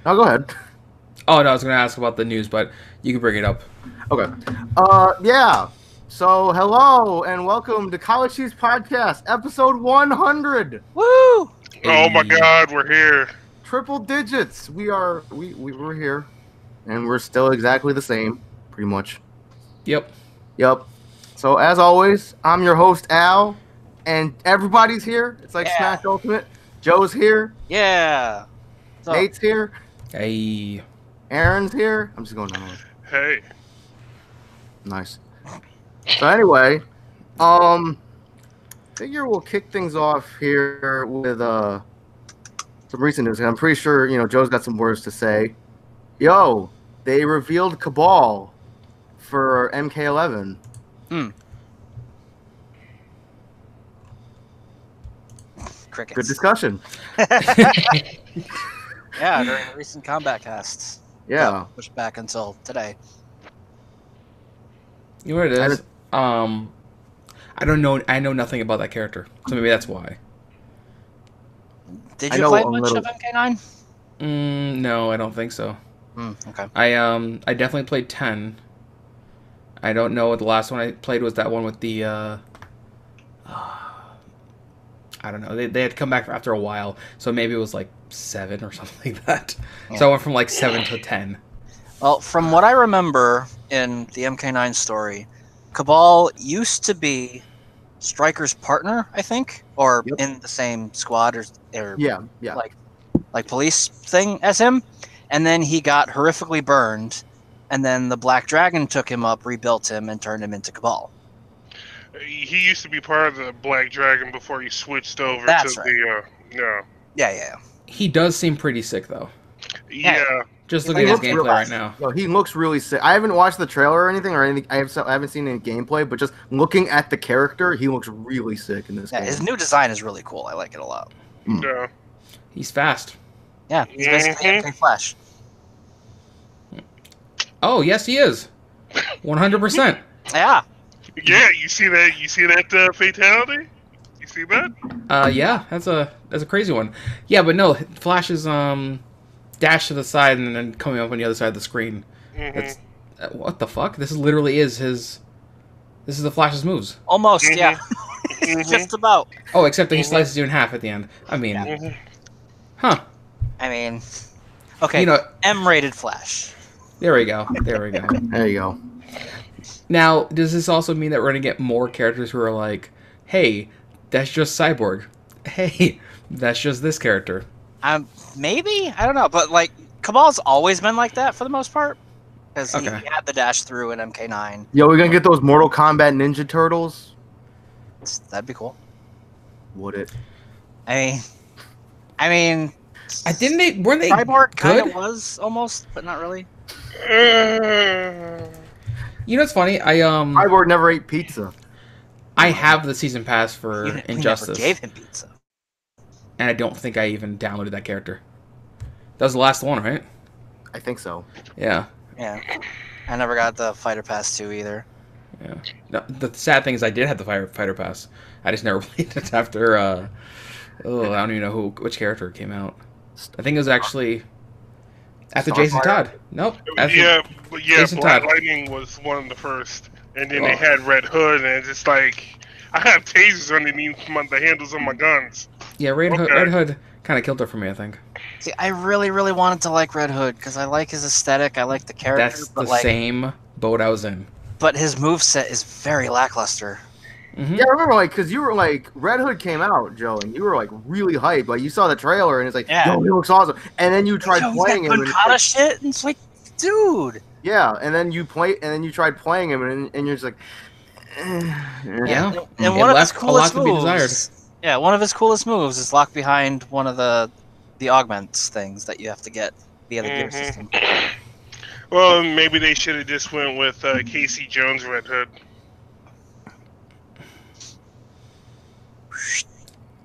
No, go ahead. Oh no, I was going to ask about the news, but you can bring it up. Okay. Yeah. So, hello and welcome to College Cheese Podcast, episode 100. Woo! Oh my Hey. God, we're here. Triple digits. We're here, and we're still exactly the same, pretty much. Yep. Yep. So, as always, I'm your host Al, and everybody's here. It's like Yeah. Smash Ultimate. Joe's here. Yeah. So, Nate's here. Hey. Aaron's here. I'm just going down the list. Hey. Nice. So anyway, figure we'll kick things off here with some recent news. I'm pretty sure Joe's got some words to say. Yo, they revealed Cabal for MK11. crickets. Good discussion. Yeah, during the recent combat casts. Yeah. Pushed back until today. You know what it is? I don't know. I know nothing about that character, so maybe that's why. Did I you know play a much little. of MK9? No, I don't think so. Okay. I definitely played 10. I don't know what the last one I played was. That one with the I don't know. They had come back after a while, so maybe it was like 7 or something like that. Yeah. So I went from like 7 to 10. Well, from what I remember in the MK9 story, Cabal used to be Striker's partner, I think, or Yep. in the same squad or Yeah. like police thing as him, and then he got horrifically burned, and then the Black Dragon took him up, rebuilt him, and turned him into Cabal. He used to be part of the Black Dragon before he switched over That's to right. Yeah. He does seem pretty sick though. yeah. Just He looking at his looks gameplay real- right now. No, he looks really sick. I haven't watched the trailer or anything. I haven't seen any gameplay, but just looking at the character, he looks really sick in this Yeah, game. his new design is really cool. I like it a lot. Yeah. He's fast. Yeah, he's basically Mhm. MK Flash. Oh yes, he is. 100%. Yeah. Yeah. You see that? You see that fatality? You see that? Yeah, that's a crazy one. Yeah, but no, Flash is dash to the side and then coming up on the other side of the screen. Mhm. That's what the fuck? This is literally is his. This is the Flash's moves. Almost, Mhm. yeah. Mhm. Just about. Oh, except that he Mhm. slices you in half at the end. I mean, Yeah. Mhm. huh? I mean, okay, You know, M-rated Flash. there we go. There we go. There you go. Now, does this also mean that we're gonna get more characters who are like, hey, that's just Cyborg. Hey, that's just this character. Maybe? I don't know, but like, Cabal's always been like that for the most part. Because Okay. he had the dash through in MK9. Yo, we're gonna get those Mortal Kombat Ninja Turtles. That'd be cool. Would it? I mean, Weren't they Cyborg kind good? of was almost, but not really. You know what's funny? Cyborg never ate pizza. I have the season pass for We never Injustice, gave him pizza. and I don't think I even downloaded that character. That was the last one, right? I think so. Yeah. Yeah. I never got the Fighter Pass 2 either. Yeah. No, the sad thing is I did have the fighter pass. I just never played it after. I don't even know which character came out. I think it was actually after Jason Starfire? Todd. Nope. After, Yeah, Jason Black Todd. Lightning was one of the first, and then Oh. they had Red Hood, and it's just like I have tasers underneath the handles of my guns. Yeah, Red Hood, Okay. Red Hood kind of killed her for me, I think. See, I really, really wanted to like Red Hood because I like his aesthetic. I like the character, That's but the like, same boat I was in. but his moveset is very lackluster. Hmm. Yeah, I remember, because you were like, Red Hood came out, Joe, and you were like really hyped. Like, you saw the trailer, and it's like, Yeah. yo, he looks awesome. And then you tried Yo, he's playing got him, and it's Gunkata like, shit, and it's like, dude. yeah. And then you tried playing him, and you're just like, Yeah. And It one of his left a lot coolest to be moves. desired. Yeah, one of his coolest moves is locked behind one of the augments things that you have to get via the gear Mhm. system. Well, maybe they should have just went with Casey Jones Red Hood.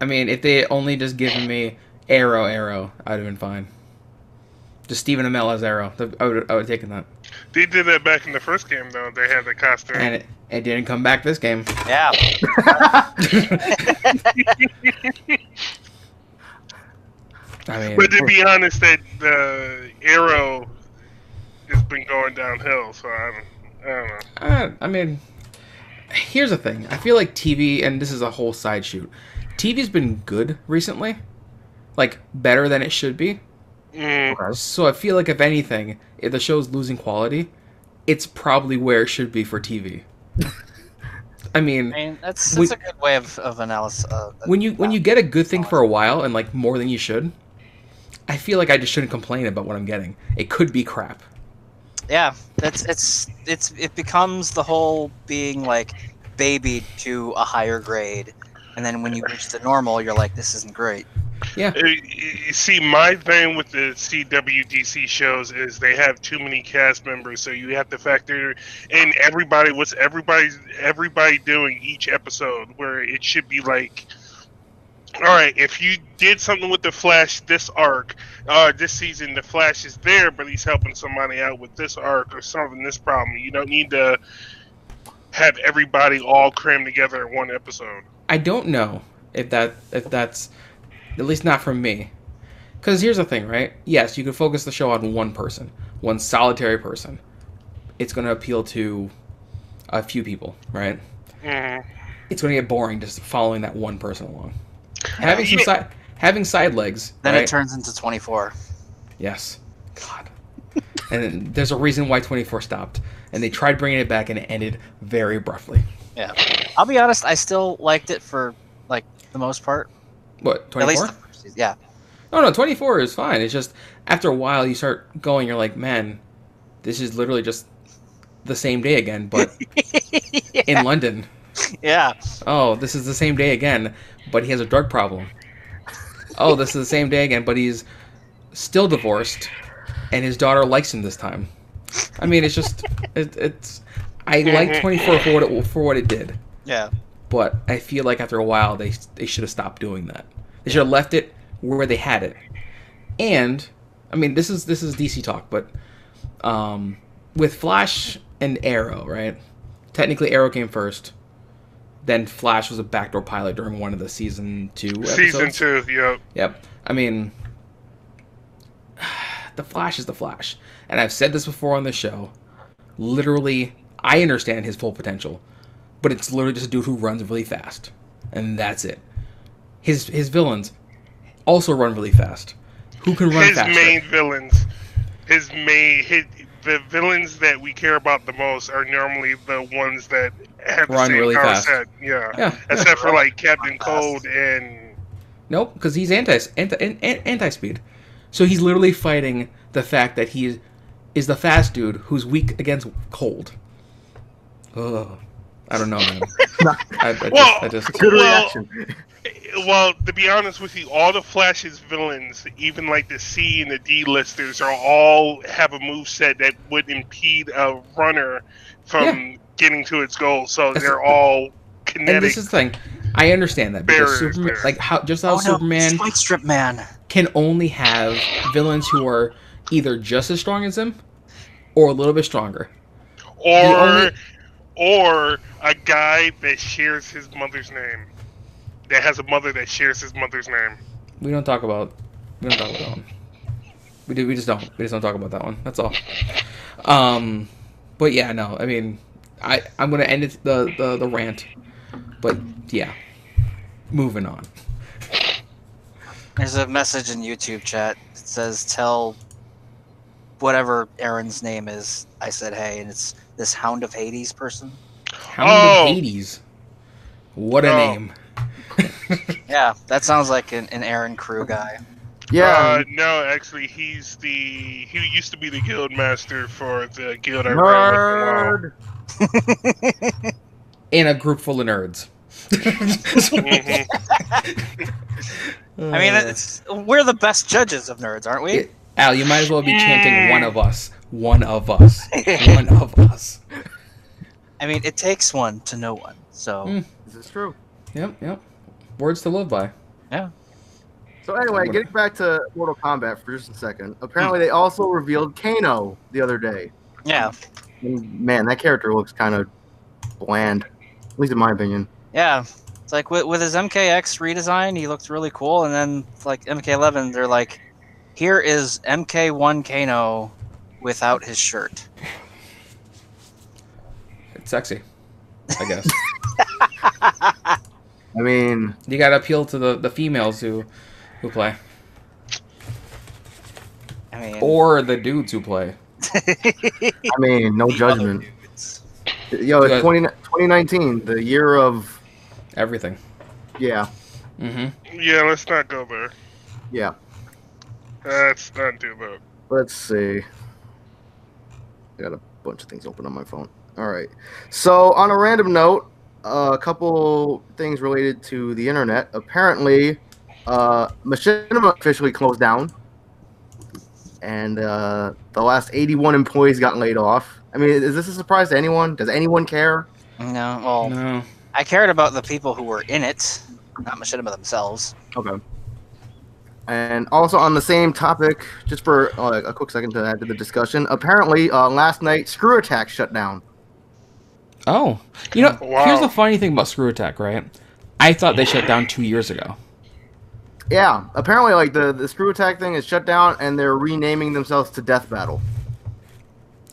I mean, if they had only just given me Arrow, I'd have been fine. Just Stephen Amell as Arrow. I would have taken that. They did that back in the first game, though. They had the costume. And it didn't come back this game. Yeah. I mean, But to be honest, that the Arrow has been going downhill. So I don't know. I mean, here's the thing. I feel like TV, and this is a whole side shoot. TV's been good recently, like better than it should be. Okay. So I feel like if anything, if the show's losing quality, it's probably where it should be for TV. I mean, that's a good way of analysis. when you get a good thing for a while and like more than you should, I feel like I just shouldn't complain about what I'm getting. It could be crap. Yeah, it becomes the whole being like babied to a higher grade, and then when you reach the normal, you're like, this isn't great. Yeah. You see, my thing with the CWDC shows is they have too many cast members, so you have to factor in what's everybody doing each episode, where it should be like, all right, if you did something with the Flash this arc, this season, the Flash is there, but he's helping somebody out with this arc or solving this problem. You don't need to have everybody all crammed together in one episode. I don't know if that's at least not from me. Because here's the thing, right? Yes, you could focus the show on one person, one solitary person. It's going to appeal to a few people, right? Mm-hmm. It's going to get boring just following that one person along. Having side legs. Then right? it turns into 24. Yes. God. And then there's a reason why 24 stopped. And they tried bringing it back and it ended very abruptly. Yeah. I'll be honest, I still liked it for like the most part. What, 24? At least the first season, yeah. No, 24 is fine. It's just after a while you start going, you're like, man, this is literally just the same day again, but Yeah. in London. Yeah. Oh, this is the same day again, but he has a drug problem. Oh, this is the same day again, but he's still divorced, and his daughter likes him this time. I mean, it's just, it's. I like 24 for what it did. Yeah. But I feel like after a while they should have stopped doing that. They should have left it where they had it. And I mean, this is DC talk, but with Flash and Arrow, right? Technically, Arrow came first. Then Flash was a backdoor pilot during one of the season 2 episodes. Season 2, yep. Yep. I mean, the Flash is the Flash, and I've said this before on the show. Literally, I understand his full potential. But it's literally just a dude who runs really fast. And that's it. His villains also run really fast. Who can run faster? The villains that we care about the most are normally the ones that have the Run same really power fast. set. Yeah. Except for like Captain Cold and... Nope, because he's anti-speed. So he's literally fighting the fact that he is the fast dude who's weak against cold. Ugh. I don't know, man. I just Good reaction. Well, to be honest with you, all the Flash's villains, even like the C and the D listers, are all have a moveset that would impede a runner from getting to its goal. So they're all kinetic. And this is the thing. I understand that because Barriers, Superman, barriers. like how Superman Spike Strip Man. can only have villains who are either just as strong as him or a little bit stronger. Or a guy that shares his mother's name. That has a mother that shares his mother's name. We don't talk about that one. We just don't talk about that one. That's all. But yeah, no. I mean, I'm gonna end it the rant. But yeah, moving on. There's a message in YouTube chat. It says, tell whatever Aaron's name is, I said hey, and it's this Hound of Hades person. Hound of Hades. What a name. Yeah, that sounds like an Aaron Crew guy. Yeah. No, actually, he used to be the guild master for the guild I ran with for a while. In a group full of nerds. I mean, we're the best judges of nerds, aren't we? Al, you might as well be chanting one of us. One of us. One of us. I mean, it takes one to know one, so... This is true. Yep. Words to live by. Yeah. So anyway, getting back to Mortal Kombat for just a second. Apparently, they also revealed Kano the other day. Yeah. And man, that character looks kind of bland, at least in my opinion. Yeah. It's like with his MKX redesign, he looked really cool, and then like MK11, they're like, Here is MK1 Kano without his shirt. It's sexy, I guess. I mean, You gotta appeal to the females who play, I mean, or the dudes who play. no the judgment. other dudes. Yo, it's 2019, the year of Everything. yeah. Yeah, let's not go there. Yeah. Let's not do that. Let's see. I got a bunch of things open on my phone. All right. So, on a random note, a couple things related to the internet. Apparently, Machinima officially closed down, and the last 81 employees got laid off. I mean, is this a surprise to anyone? Does anyone care? No, well, No. I cared about the people who were in it, not Machinima themselves. Okay. And also on the same topic, just for a quick second to add to the discussion, apparently last night Screw Attack shut down. Oh, you know, Wow. here's the funny thing about Screw Attack, right? I thought they shut down 2 years ago. Yeah, apparently like the Screw Attack thing is shut down, and they're renaming themselves to Death Battle.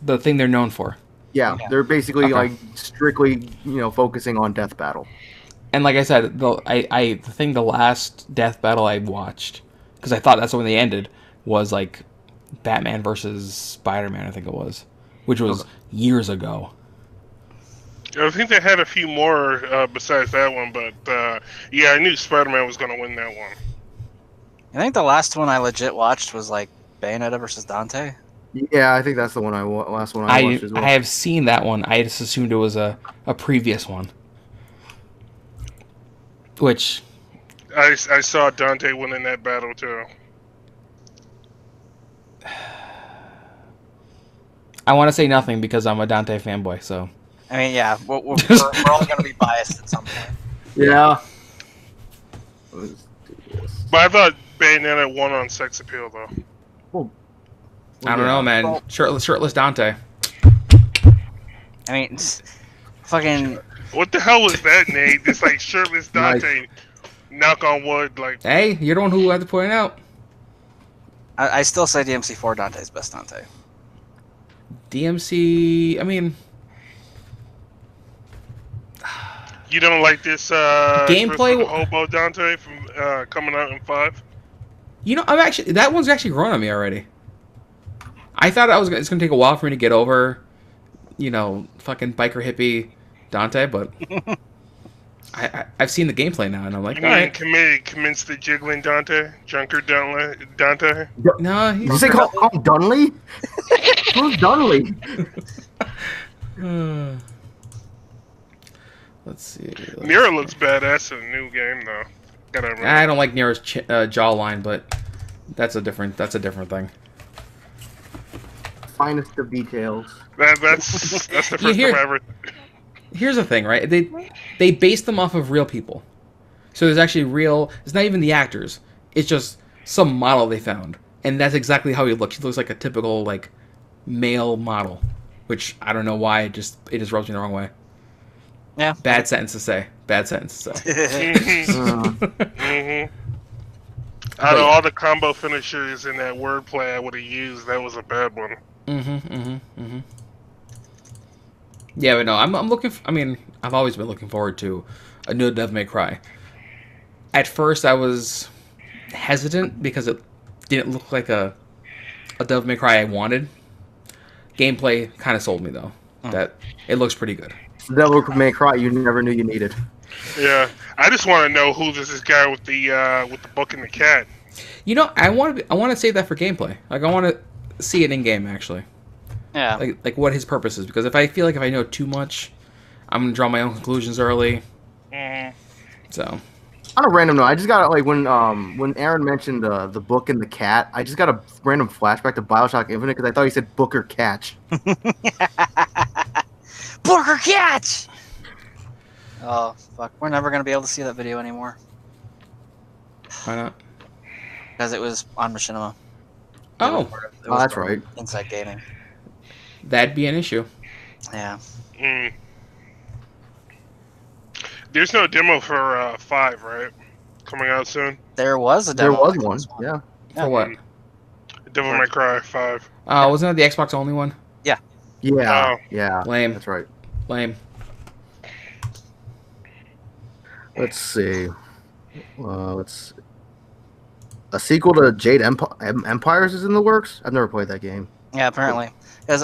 The thing they're known for. Yeah, Yeah. they're basically Okay. like strictly focusing on Death Battle. And like I said, the last Death Battle I watched, because I thought that's when they ended, was like Batman versus Spider-Man, I think it was, which was years ago. I think they had a few more besides that one, but yeah, I knew Spider-Man was going to win that one. I think the last one I legit watched was like Bayonetta versus Dante. Yeah, I think that's the one last one I watched as well. I have seen that one. I just assumed it was a previous one. Which, I saw Dante winning that battle too. I want to say nothing because I'm a Dante fanboy, so. I mean, yeah, we're all going to be biased at some point. Yeah. Let's do this. But I thought Bayonetta won on sex appeal though. Well, I don't know, man. Well- Shirtless Dante. I mean, fucking. What the hell was that, Nate? It's like shirtless Dante. Knock on wood, like Hey, you're the one who had to point it out. I still say DMC4 Dante's best Dante. DMC, I mean, you don't like this Gameplay- Crystal Hobo Dante from coming out in 5? you know, that one's actually grown on me already. I thought it's gonna take a while for me to get over, fucking biker hippie Dante, but I've seen the gameplay now, and I'm like, You all mean right. commence the jiggling Dante, Junker Dante? No, Did you say call him Dunley? Who's Dunley? Let's see. Nero looks badass in a new game though. Gotta admit. I don't like Nero's jawline, but that's a different thing. Finest of details. That's the first hear- time I ever. Here's the thing, right? They base them off of real people, so there's actually real. It's not even the actors. It's just some model they found, and that's exactly how he looks. He looks like a typical like male model, which I don't know why. It just rubs me the wrong way. Yeah. Bad sentence to say. Bad sentence to say. Mhm. Out of all the combo finishers in that wordplay I would have used, that was a bad one. Yeah, but no, I'm looking. I've always been looking forward to a new Devil May Cry. At first, I was hesitant because it didn't look like a Devil May Cry I wanted. Gameplay kind of sold me though. That it looks pretty good. Devil May Cry you never knew you needed. Yeah, I just want to know who this guy with the book and the cat. You know, I want to save that for gameplay. Like I want to see it in game actually. Yeah. Like what his purpose is, because if I feel like if I know too much, I'm gonna draw my own conclusions early. So. On a random note, I just got when Aaron mentioned the book and the cat, I just got a random flashback to BioShock Infinite because I thought he said Booker Catch. Booker Catch! Oh, fuck. We're never going to be able to see that video anymore. Why not? Because it was on Machinima. Oh, It was that's right. Inside Gaming. that'd be an issue. Yeah. There's no demo for 5, right? Coming out soon. There was a There demo. was for one, this yeah. For what? Devil May Cry 5. Wasn't that the Xbox only one? Yeah, Oh. yeah. Lame. That's right. Lame. Let's see. Let's. A sequel to Jade Empires is in the works. I've never played that game. Yeah, apparently, because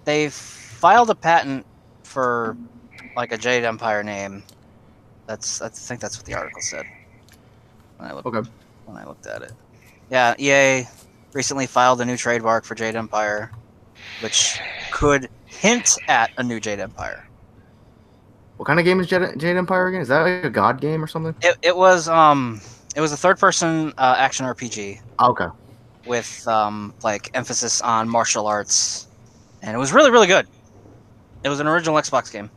they filed a patent for like a Jade Empire name. I think that's what the article said. When I looked at it. Yeah, EA recently filed a new trademark for Jade Empire, which could hint at a new Jade Empire. What kind of game is Jade Empire again? Is that like a god game or something? It was a third-person action RPG Okay. with like emphasis on martial arts, and it was really, really good. It was an original Xbox game.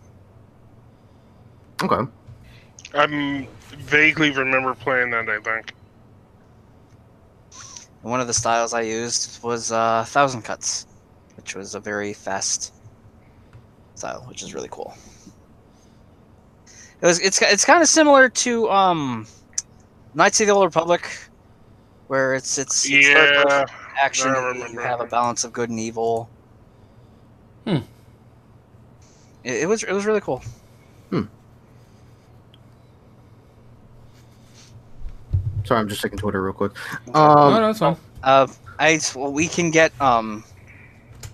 Okay. I vaguely remember playing that, I think. One of the styles I used was 1000 Cuts, which was a very fast style, which is really cool. It's kind of similar to Knights of the Old Republic, where it's Yeah, action. I You remember. have a balance of good and evil. It was really cool. Sorry, I'm just checking Twitter real quick. No, it's fine. We can get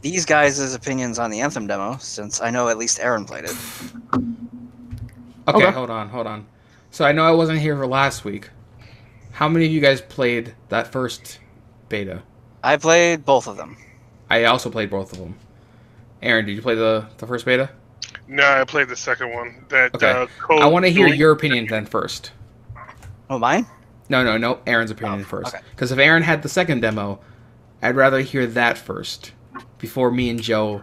these guys' opinions on the Anthem demo, since I know at least Aaron played it. Okay, Okay. hold on. So I know I wasn't here for last week. How many of you guys played that first beta? I played both of them. I also played both of them. Aaron, did you play the first beta? No, I played the second one. That Okay. Code I want to hear Blue- your opinion then first. Oh, mine? No, Aaron's opinion first. okay. Because if Aaron had the second demo, I'd rather hear that first before me and Joe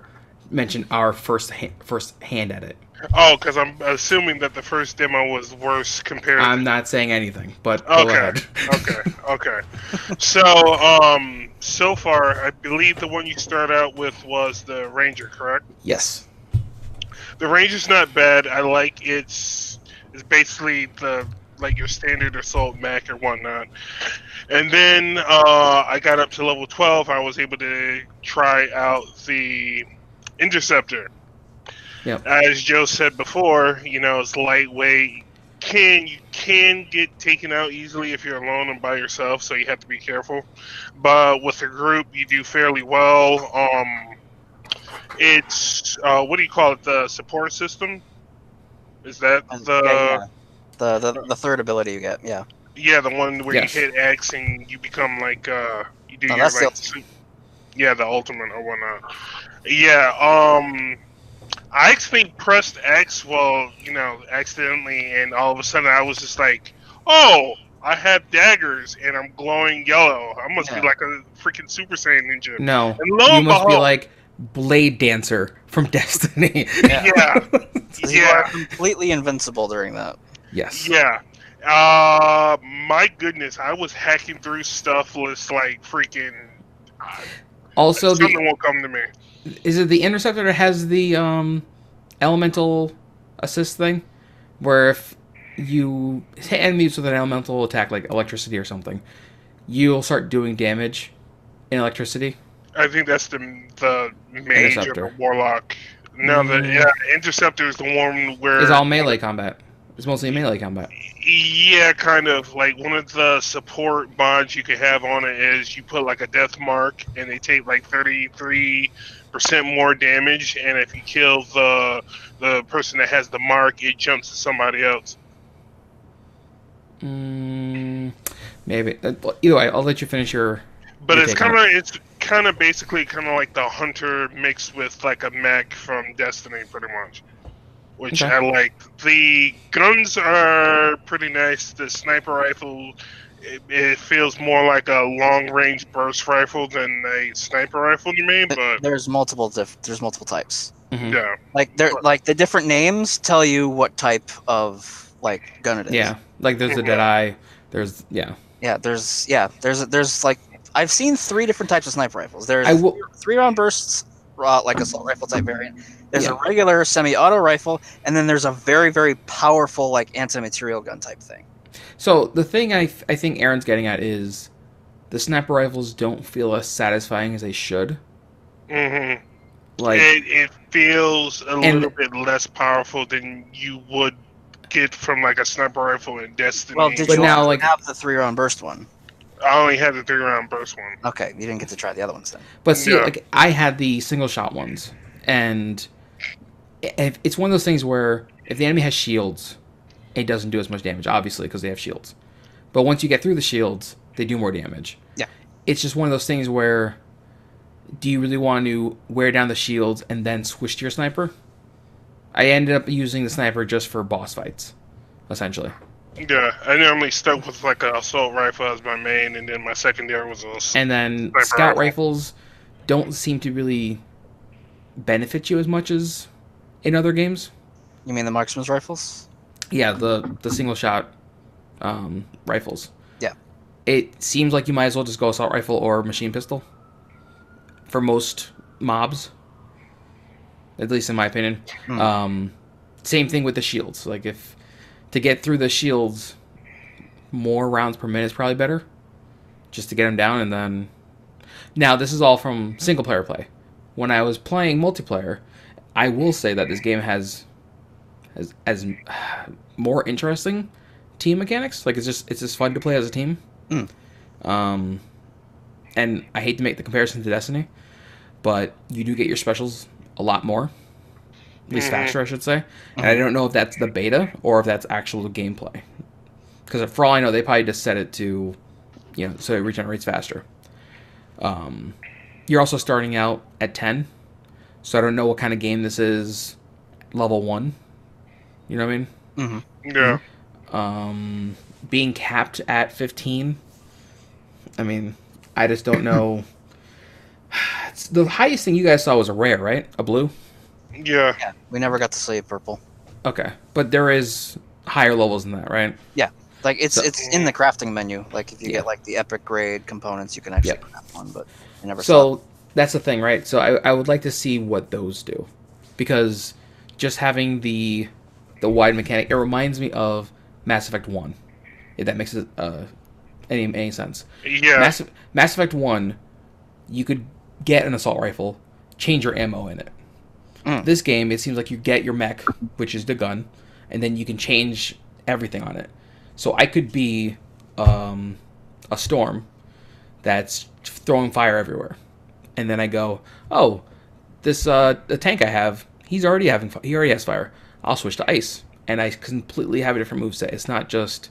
mention our first hand at it. Oh, because I'm assuming that the first demo was worse compared. I'm not saying anything, but go Okay. ahead. Okay. So far, I believe the one you start out with was the Ranger, correct? Yes. The Ranger's not bad. I like it's basically like your standard assault mech or whatnot. And then I got up to level 12. I was able to try out the Interceptor. Yep. As Joe said before, it's lightweight. You can get taken out easily if you're alone and by yourself, so you have to be careful. But with a group, you do fairly well. It's what do you call it? The support system? Is that The third ability you get, yeah. Yeah, the one where Yes. you hit X and you become like you do No, your that's the like the ultimate or whatnot. Yeah, I actually pressed X accidentally, and all of a sudden I was just like, oh, I have daggers and I'm glowing yellow. I must be like a freaking Super Saiyan ninja. No. And lo You and must be behold- like Blade Dancer from Destiny. Yeah. You are completely invincible during that. Yes. Yeah. My goodness, I was hacking through stuff with like freaking. Also, Something won't come to me. is it the Interceptor that has the elemental assist thing? Where if you hit enemies with an elemental attack, like electricity or something, you'll start doing damage in electricity? I think that's the mage or Interceptor. the warlock. No, the Interceptor is the one where It's all melee combat. It's mostly melee combat. Yeah, kind of. Like one of the support mods you could have on it is you put like a death mark, and they take like 33% more damage. And if you kill the person that has the mark, it jumps to somebody else. Maybe. Either way, I'll let you finish your. But your it's take on kind of basically kind of like the hunter mixed with like a mech from Destiny, pretty much. Which Okay. I like. The guns are pretty nice. The sniper rifle, it feels more like a long-range burst rifle than a sniper rifle to me. But There's multiple types. Mhm. yeah, Like the different names tell you what type of like gun it is. Yeah, like there's the Deadeye. There's There's like I've seen 3 different types of sniper rifles. There's I will. 3-round bursts, like assault rifle type variant. There's Yeah. a regular semi-auto rifle, and then there's a very, very powerful like anti-material gun type thing. So the thing I think Aaron's getting at is the sniper rifles don't feel as satisfying as they should. Mm-hmm. Like, it feels a little bit less powerful than you would get from like a sniper rifle in Destiny. Well, did But you now, also like- have the 3-round burst one? I only had the 3-round burst one. Okay, you didn't get to try the other ones then. but see, Yeah. like I had the single shot ones, and it's one of those things where if the enemy has shields, it doesn't do as much damage, obviously, because they have shields. But once you get through the shields, they do more damage. Yeah. It's just one of those things where, do you really want to wear down the shields and then switch to your sniper? I ended up using the sniper just for boss fights, essentially. Yeah, I normally stuck with like an assault rifle as my main, and then my secondary was a And then Sniper scout rifle. rifles don't seem to really benefit you as much as in other games. You mean the marksman's rifles? Yeah, the single shot rifles. Yeah. It seems like you might as well just go assault rifle or machine pistol for most mobs, at least in my opinion. Same thing with the shields. Like, if to get through the shields, more rounds per minute is probably better, just to get them down. And then, now this is all from single player play. When I was playing multiplayer, I will say that this game has more interesting team mechanics. Like, it's just fun to play as a team. And I hate to make the comparison to Destiny, but you do get your specials a lot more, at least faster, I should say. And I don't know if that's the beta or if that's actual gameplay, because for all I know, they probably just set it to, so it regenerates faster. You're also starting out at 10, so I don't know what kind of game this is. Level 1, you know what I mean? Yeah. Being capped at 15. I mean, I just don't know. The highest thing you guys saw was a rare, right? A blue? Yeah. Yeah, we never got to see purple. Okay. But there is higher levels than that, right? Yeah, like it's in the crafting menu. Like if you Yeah. get like the epic grade components, you can actually Yeah. craft one, but I never saw. So that's the thing, right? So I would like to see what those do, because just having the wide mechanic, it reminds me of Mass Effect 1, if that makes it any sense. Yeah. Mass Effect 1, you could get an assault rifle, change your ammo in it. This game, it seems like you get your mech, which is the gun, and then you can change everything on it. So I could be a storm that's throwing fire everywhere, and then I go, oh, this the tank I have, he already has fire. I'll switch to ice, and I completely have a different moveset. It's not just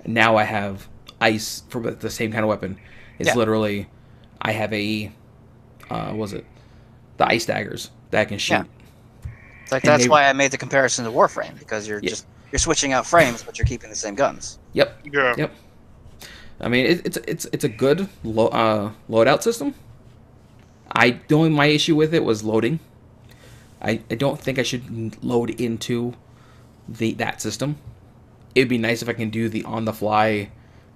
now I have ice for the same kind of weapon. It's literally I have the ice daggers that I can shoot. Yeah. Like And that's they- why I made the comparison to Warframe, because you're switching out frames, but you're keeping the same guns. Yep. Yeah. Yep. I mean, it's a good loadout system. The only my issue with it was loading. I don't think I should load into that system. It'd be nice if I can do the on the fly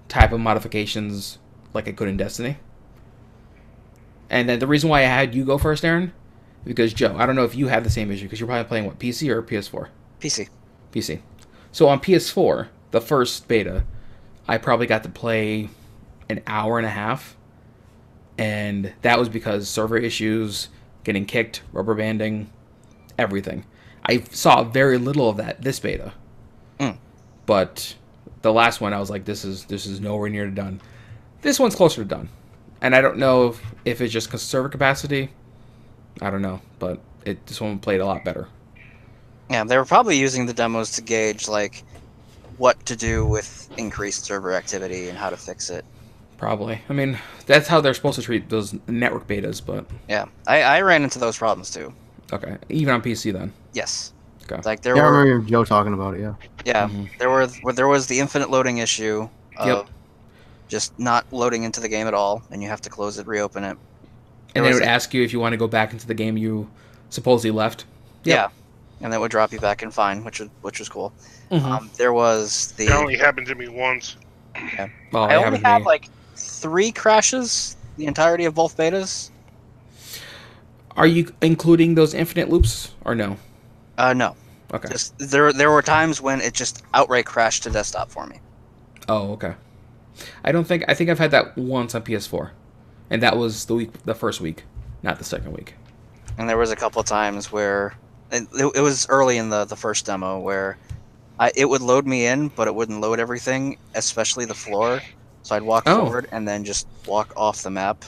type of modifications like I could in Destiny. And then the reason why I had you go first, Aaron, because Joe, I don't know if you have the same issue, because you're probably playing PC or PS4. PC. PC. So on PS4, the first beta, I probably got to play an hour and a half, and that was because server issues, getting kicked, rubber banding, everything. I saw very little of that this beta, but the last one I was like, this is nowhere near done. This one's closer to done, and I don't know if it's just 'cause server capacity. I don't know, but this one played a lot better. Yeah, they were probably using the demos to gauge like what to do with increased server activity and how to fix it. Probably. I mean, that's how they're supposed to treat those network betas, but Yeah, I ran into those problems too. okay. Even on PC then. Yes. Okay. Like there Yeah, I were, remember Joe talking about it. Yeah. yeah, Mhm. there was the infinite loading issue of Yep. just not loading into the game at all, and you have to close it, reopen it. There And they was would a- ask you if you want to go back into the game you supposedly left. Yep. Yeah, and that would drop you back in fine, which was cool. Mhm. There was the It only happened to me once. Oh, I only haven't had me. like 3 crashes the entirety of both betas. Are you including those infinite loops or no? No, Okay. just there were times when it just outright crashed to desktop for me. Oh, okay. I think I've had that once on PS4, and that was the first week, not the second week. And there was a couple of times where it was early in the first demo where it would load me in, but it wouldn't load everything, especially the floor. So I'd walk forward and then just walk off the map.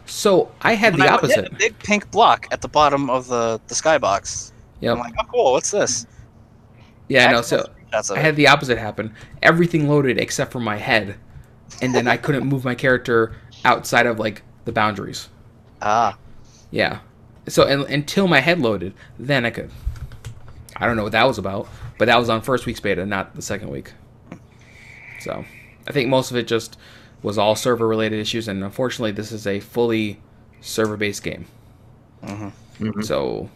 So I had the opposite. A big pink block at the bottom of the skybox. Yep. I'm like, oh, cool. What's this? Yeah, no. So I had the opposite happen. Everything loaded except for my head, and then I couldn't move my character outside of like the boundaries. Ah. Yeah. So until my head loaded, then I could. I don't know what that was about, but that was on first week's beta, not the second week. So I think most of it just was all server related issues, and unfortunately this is a fully server based game. So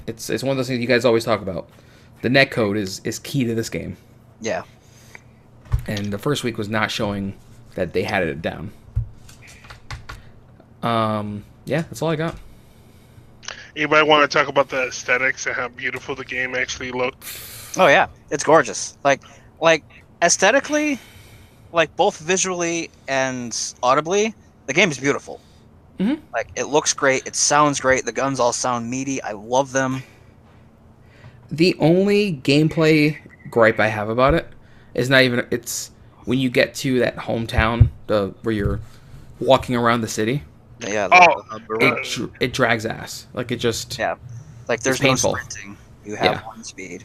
it's one of those things you guys always talk about. The netcode is key to this game. Yeah. And the first week was not showing that they had it down. Yeah, that's all I got. Anybody want to talk about the aesthetics and how beautiful the game actually looked? Oh yeah, it's gorgeous. Like aesthetically, like both visually and audibly, the game is beautiful. Mm-hmm. Like it looks great, it sounds great. The guns all sound meaty. I love them. The only gameplay gripe I have about it is not even it's when you get to that hometown, where you're walking around the city. Yeah. It drags ass. Like it just Like there's no painful. sprinting. You have one speed.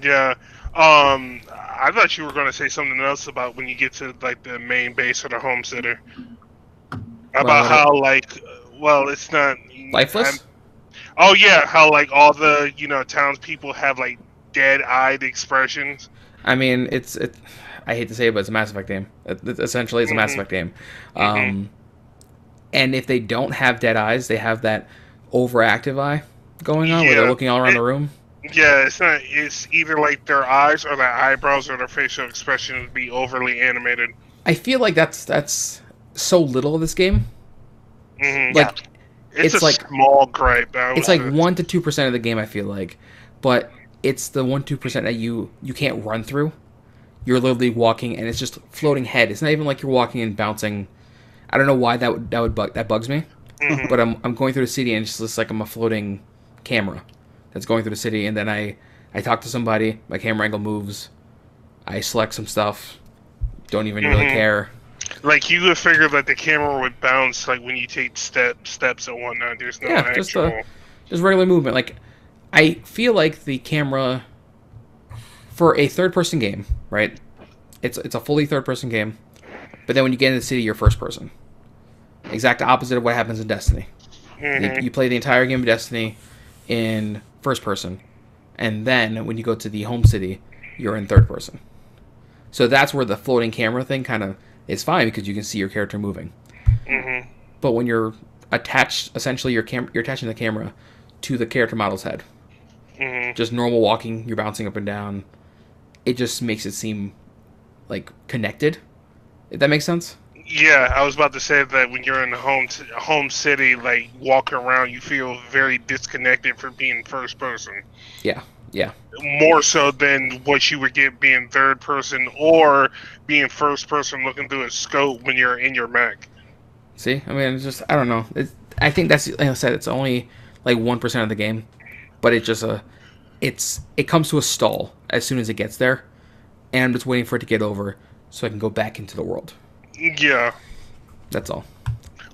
Yeah. I thought you were going to say something else about when you get to like the main base or the home center. About how like, well, it's not lifeless. Oh yeah, how like all the townspeople have like dead-eyed expressions. I mean, it's I hate to say it, but it's a Mass Effect game. Essentially, it's a Mass Effect game. And if they don't have dead eyes, they have that overactive eye going on where they're looking all around the room. Yeah, it's not. It's either like their eyes or their eyebrows or their facial expression would be overly animated. I feel like that's so little of this game. Like it's a like small gripe. It's like 1 to 2% of the game. I feel like, but it's the 1-2% that you can't run through. You're literally walking, and it's just floating head. It's not even like you're walking and bouncing. I don't know why that bugs me. But I'm going through the city, and it's just like I'm a floating camera that's going through the city, and then I talk to somebody. My camera angle moves. I select some stuff. Don't even really care. Like you would figure that the camera would bounce like when you take steps and whatnot. There's no actual. Just regular movement. Like I feel like the camera for a third-person game, right? It's a fully third-person game, but then when you get into the city, you're first person. Exact opposite of what happens in Destiny. You play the entire game of Destiny in first person, and then when you go to the home city, you're in third person. So that's where the floating camera thing kind of is fine because you can see your character moving. But when you're attached, essentially you're attaching the camera to the character model's head. Just normal walking, you're bouncing up and down. It just makes it seem like connected. If that makes sense? Yeah, I was about to say that when you're in the home city, like walking around, you feel very disconnected from being first person. Yeah. More so than what you would get being third person or being first person looking through a scope when you're in your mech. See, I mean, it's just I don't know. I think that's like I said, it's only like 1% of the game, but it comes to a stall as soon as it gets there, and I'm just waiting for it to get over so I can go back into the world. Yeah. That's all.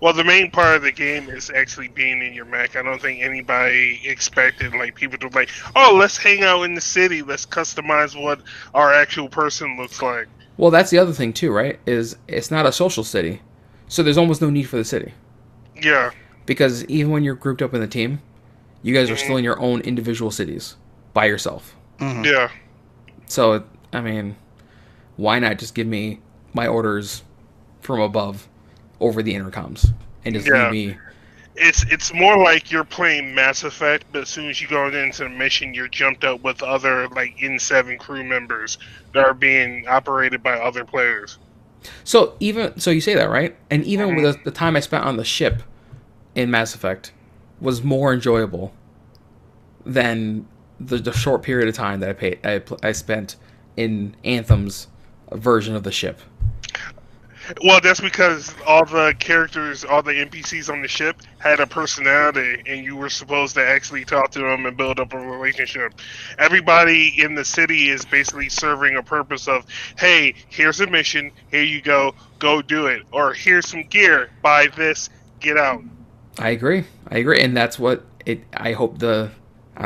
Well, the main part of the game is actually being in your mech. I don't think anybody expected like people to like, oh, let's hang out in the city. Let's customize what our actual person looks like. Well, that's the other thing too, right? Is it's not a social city, so there's almost no need for the city. Yeah. Because even when you're grouped up in the team, you guys are still in your own individual cities by yourself. Yeah. So I mean, why not just give me my orders from above over the intercoms and just leave me. It's more like you're playing Mass Effect, but as soon as you go into the mission, you're jumped up with other like N7 crew members that are being operated by other players. So you say that, right? And even with the time I spent on the ship in Mass Effect was more enjoyable than the short period of time that I spent in Anthem's version of the ship. Well, that's because all the characters, all the NPCs on the ship had a personality, and you were supposed to actually talk to them and build up a relationship. Everybody in the city is basically serving a purpose of, hey, here's a mission, here you go do it. Or here's some gear, buy this, get out. I agree, and that's what I hope I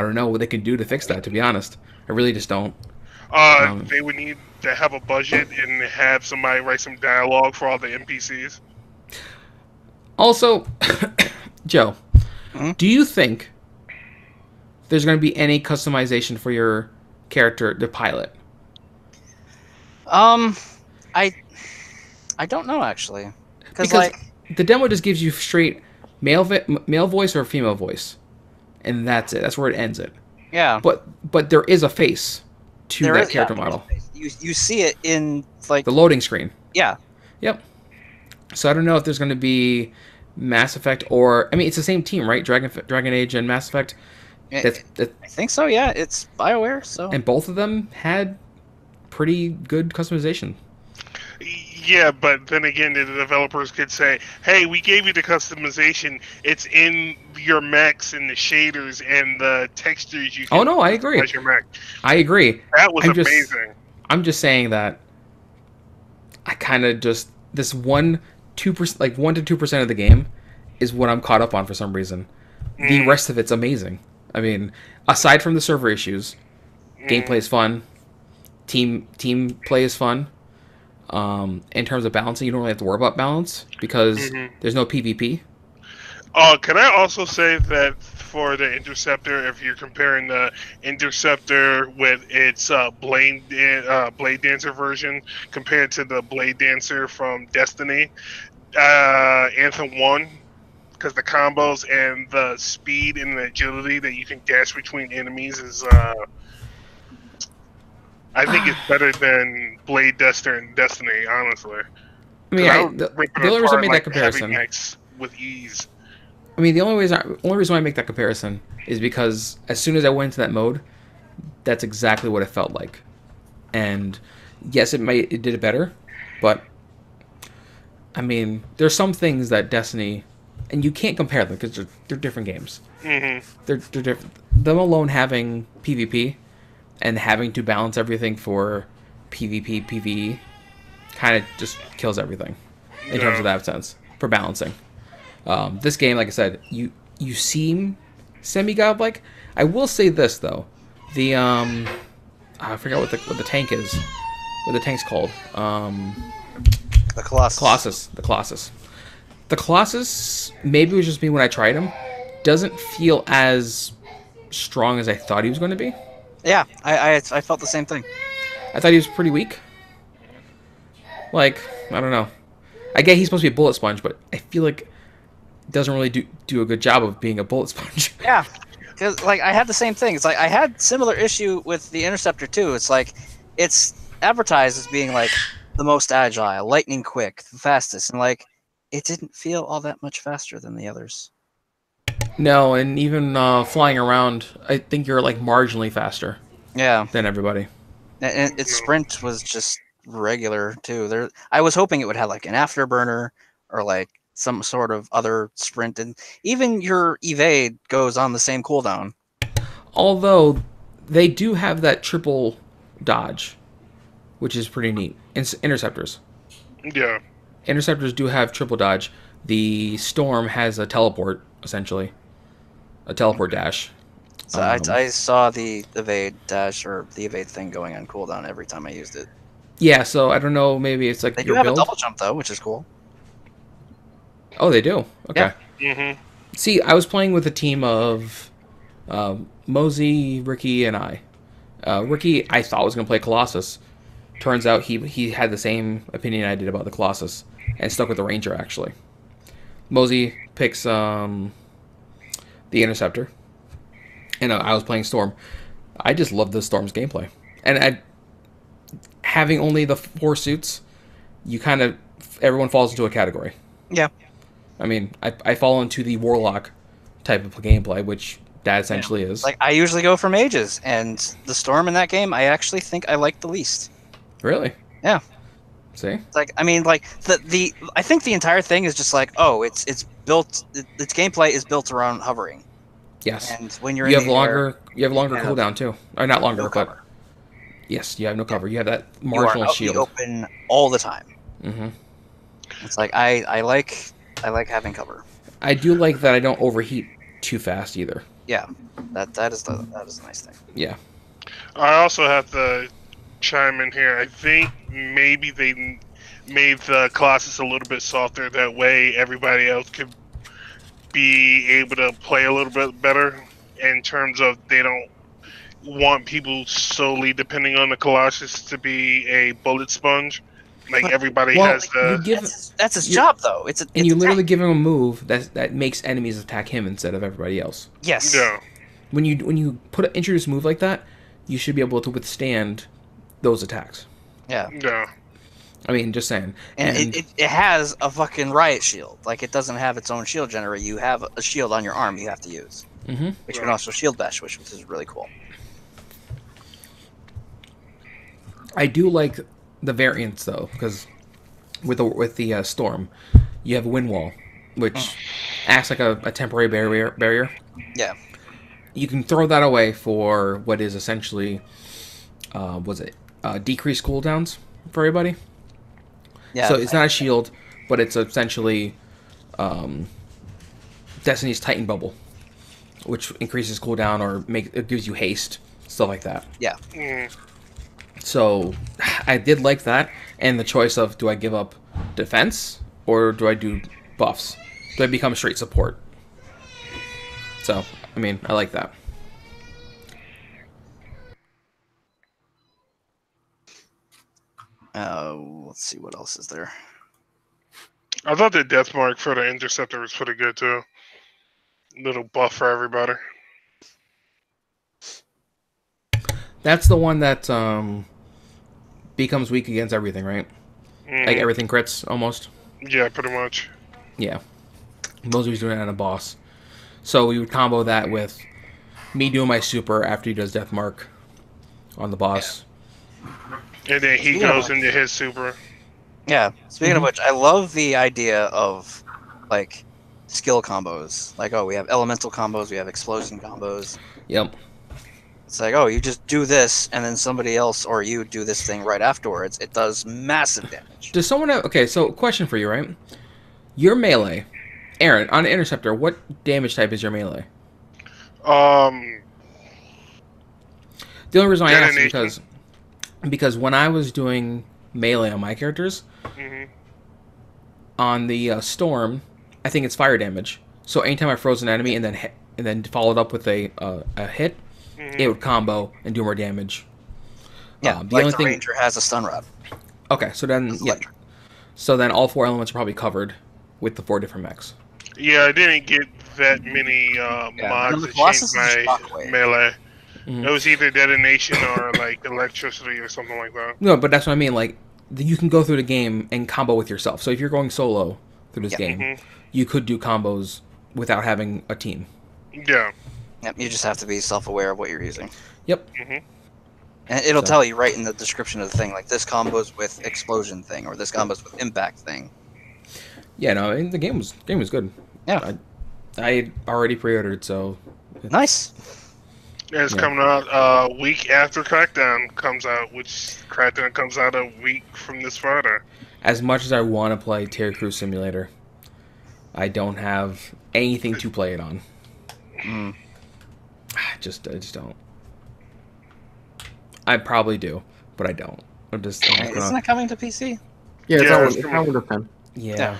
don't know what they can do to fix that. To be honest, I really just don't. They would need to have a budget and have somebody write some dialogue for all the NPCs. Also, Joe, Hmm? do you think there's going to be any customization for your character, the pilot? I don't know actually, Because like the demo just gives you straight male voice or female voice, and that's it. That's where it ends it. yeah, But there is a face to there that is- character yeah, model. You see it in like The loading screen. yeah. Yep. So I don't know if there's going to be Mass Effect or it's the same team, right? Dragon Age and Mass Effect. I think so. Yeah, it's BioWare. So And both of them had pretty good customization. Yeah, but then again, the developers could say, hey, we gave you the customization. It's in your mechs and the shaders and the textures you can Oh no, I agree. customize your mech. I agree. That was I'm just- amazing. I'm just saying that I kind of just this 1-2%, like 1 to 2% of the game is what I'm caught up on for some reason. The rest of it's amazing. I mean, aside from the server issues, gameplay is fun. Team play is fun. In terms of balancing, you don't really have to worry about balance because there's no PvP. Can I also say that for the Interceptor, if you're comparing the Interceptor with its Blade Dancer version compared to the Blade Dancer from Destiny, Anthem won because the combos and the speed and the agility that you can dash between enemies is, I think it's better than Blade Dancer and Destiny, honestly. I mean, would the rip it only reason I apart made like that heavy comparison. mechs with ease. I mean, the only reason why I make that comparison is because as soon as I went into that mode, that's exactly what it felt like. And yes, it did it better, but I mean, there's some things that Destiny, and you can't compare them because they're different games. Mm-hmm. They're different. Them alone having PvP and having to balance everything for PvP, PvE kind of just kills everything in terms of that sense for balancing. This game, like I said, you seem semi-godlike. I will say this though, the I forgot what the tank is, what the tank's called. the Colossus. The Colossus, maybe it was just me when I tried him, doesn't feel as strong as I thought he was going to be. Yeah, I felt the same thing. I thought he was pretty weak. Like, I don't know. I get he's supposed to be a bullet sponge, but I feel like it doesn't really do a good job of being a bullet sponge. Yeah, because like I had the same thing. It's like I had similar issue with the Interceptor too. It's like it's advertised as being like the most agile, lightning quick, the fastest, and like it didn't feel all that much faster than the others. No, and even flying around, I think you're like marginally faster Yeah, than everybody. and its sprint was just regular too. I was hoping it would have like an afterburner or like some sort of other sprint, and even your evade goes on the same cooldown. Although they do have that triple dodge, which is pretty neat. Interceptors. Yeah. Interceptors do have triple dodge. The Storm has a teleport, essentially. A teleport dash. So I saw the evade dash or the evade thing going on cooldown every time I used it. Yeah, so I don't know, maybe it's like They do your have build. a double jump though, which is cool. Oh, they do? Okay. Yeah. Mm-hmm. See, I was playing with a team of Mosey, Ricky, and I. Ricky, I thought was going to play Colossus. Turns out he had the same opinion I did about the Colossus and stuck with the Ranger, actually. Mosey picks the Interceptor, and I was playing Storm. I just love the Storm's gameplay. And having only the 4 suits, everyone falls into a category. Yeah. I mean, I fall into the Warlock type of gameplay, which that essentially is. Like I usually go for mages, and the Storm in that game I actually think I like the least. Really? Yeah. See? It's like, I mean, like the I think the entire thing is just like, oh, it's built. Its gameplay is built around hovering, Yes. and when you're You in have the longer. air, You have longer have cooldown too, or not longer, no but cover. yes, you have no cover. You have that You are marginal out in shield. the open all the time. Hmm. It's like I like having cover. I do like that I don't overheat too fast either. Yeah, that is a nice thing. Yeah. I also have to chime in here. I think maybe they made the Colossus a little bit softer. That way, everybody else could be able to play a little bit better. In terms of they don't want people solely depending on the Colossus to be a bullet sponge. Like But- everybody Well, has you the. give That's his you- job, though. It's and you literally attack. give him a move that makes enemies attack him instead of everybody else. Yes. Yeah. When you introduce a move like that, you should be able to withstand those attacks. Yeah. Yeah. I mean, just saying. And it has a fucking riot shield. Like, it doesn't have its own shield generator. You have a shield on your arm you have to use, Mhm. which you can also shield bash, which is really cool. I do like the variants though, because with the storm, you have wind wall, which acts like a temporary barrier. Yeah. You can throw that away for what is essentially, decreased cooldowns for everybody. Yeah. So it's not a shield, but it's essentially Destiny's Titan Bubble, which increases cooldown or it gives you haste, stuff like that. Yeah. Mm. So I did like that, and the choice of do I give up defense or do I do buffs? Do I become straight support? So, I mean, I like that. Let's see what else is there. I thought the death mark for the interceptor was pretty good too. Little buff for everybody. That's the one that becomes weak against everything, right? Like Mm. everything crits almost. Yeah, pretty much. Yeah. Most of us doing it on a boss. So we would combo that with me doing my super after he does death mark on the boss. And then he Yeah. goes into his super. Yeah. Speaking Mhm. of which, I love the idea of like skill combos. Like, oh, we have elemental combos, we have explosion combos. Yep. It's like, oh, you just do this, and then somebody else or you do this thing right afterwards. It does massive damage. Does someone have... Okay, so question for you, right? Your melee... Aaron, on Interceptor, what damage type is your melee? Um, The only reason I asked is Detonation. because when I was doing melee on my characters, mhm. on the Storm, I think it's fire damage. So anytime I froze an enemy and then followed up with a hit, Mhm. it would combo and do more damage. Yeah, The like only the thing... ranger has a stun rod. Okay, so then It's yeah, electric. so then all 4 elements are probably covered with the 4 different mechs. Yeah, I didn't get that many Yeah, mods and the to change Colossus is my Shockwave. melee. Mhm. It was either detonation or like electricity or something like that. No, but that's what I mean. Like, you can go through the game and combo with yourself. So if you're going solo through this Yeah. game, Mhm. you could do combos without having a team. Yeah. Yep, you just have to be self-aware of what you're using. Yep. Mhm. And it'll So- tell you right in the description of the thing, like this combos with explosion thing, or this combos with impact thing. Yeah. No, and the game was good. Yeah. I already pre-ordered, so Nice. And it's Yeah. coming out a week after Crackdown comes out, which Crackdown comes out a week from this Friday. as much as I want to play Terry Crews Simulator, I don't have anything to play it on. Mm. I just don't. I probably do, but I don't. I'm just Isn't gonna, it coming to PC? Yeah, it's Yeah, not it's it's true. not Windows 10. yeah. Yeah.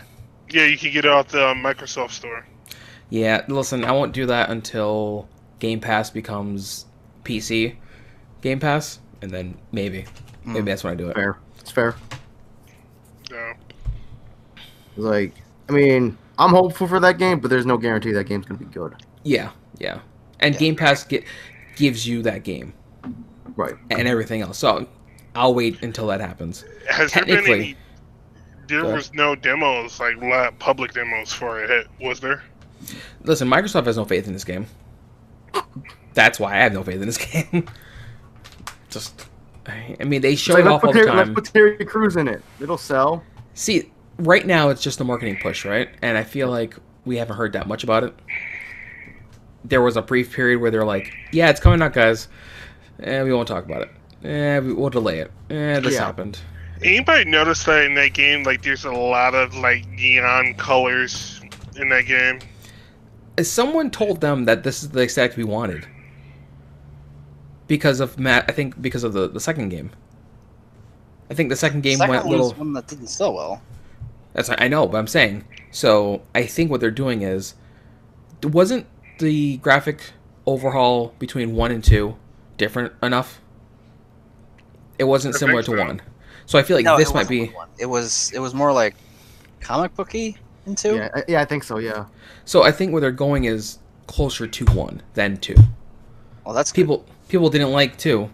Yeah, you can get it off the Microsoft Store. Yeah, listen, I won't do that until Game Pass becomes PC Game Pass, and then maybe that's when I do it. Fair. It's fair. Yeah. It's like, I mean, I'm hopeful for that game, but there's no guarantee that game's gonna be good. Yeah, and Yeah. Game Pass gives you that game Right. and everything else. So I'll wait until that happens. Has there been Technically- any? There Go ahead. was no demos, like public demos for it, was there? Listen, Microsoft has no faith in this game. That's why I have no faith in this game. Just, I mean, they It's show like, it off all the let's time. put Terry Crews in it. It'll sell. See, right now it's just a marketing push, right? And I feel like we haven't heard that much about it. There was a brief period where they're like, "Yeah, it's coming out, guys. We won't talk about it. We'll delay it. This happened." Anybody notice that in that game, like, there's a lot of like neon colors in that game? Someone told them that this is the exact we wanted because of Matt. I think because of the second game. I think the second game Second went one little. was one that didn't sell well. I know, but I'm saying. So I think what they're doing is, wasn't the graphic overhaul between 1 and 2 different enough? It wasn't I similar think to so. 1. So I feel like No, this it might wasn't be. one. It was more like comic booky in 2. Yeah, I think so. Yeah. So I think where they're going is closer to 1 than 2. Well, that's good. People didn't like 2.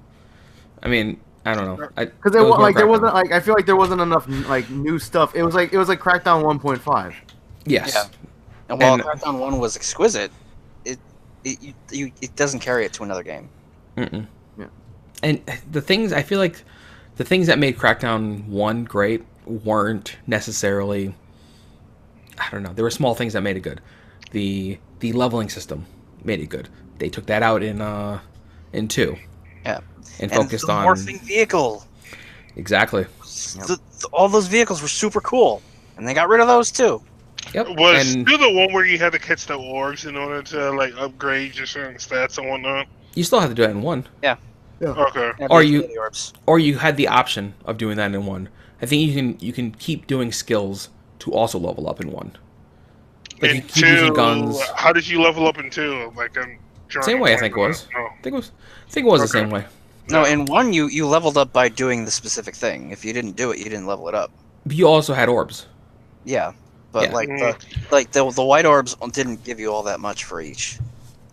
I mean, I don't know. Because there wasn't like I feel like there wasn't enough like new stuff. It was like Crackdown 1.5. Yes. Yeah. And while And- Crackdown 1 was exquisite, it doesn't carry it to another game. Mm-mm. Yeah. And the things I feel like the things that made Crackdown 1 great weren't necessarily. I don't know. There were small things that made it good. The leveling system made it good. They took that out in 2. Yeah. And And focused the on morphing vehicle. exactly. All those vehicles were super cool, and they got rid of those too. Yep. Was And still the one where you had to catch the orbs in order to like upgrade your certain stats and whatnot? you still have to do that in 1, Okay. Yeah, Or the you- Infinity Orbs. or you had the option of doing that in 1. I think you can keep doing skills to also level up in 1. Like you And keep using 2, guns. how did you level up in 2? Like I'm drawing Same a way, I blank think it on was. that. Oh. I think it was the Okay. same way. No, in 1 you leveled up by doing the specific thing. If you didn't do it, you didn't level it up. But you also had orbs. Yeah, but Yeah. like the white orbs didn't give you all that much for each.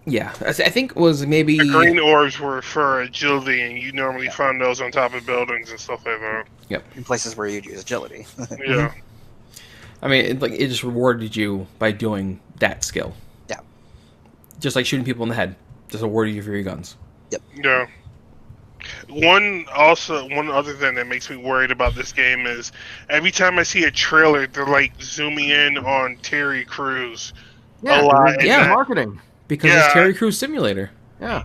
Yeah, I think it was maybe. The green orbs were for agility, and you normally find those on top of buildings and stuff like that. In places where you'd use agility. Yeah. I mean, it just rewarded you by doing that skill. Yeah. Just like shooting people in the head, just rewarded you for your guns. Yeah. One other thing that makes me worried about this game is every time I see a trailer, they're like zooming in on Terry Crews. Yeah. A lot. It's Yeah. marketing. Because Yeah. it's Terry Crews Simulator. Yeah.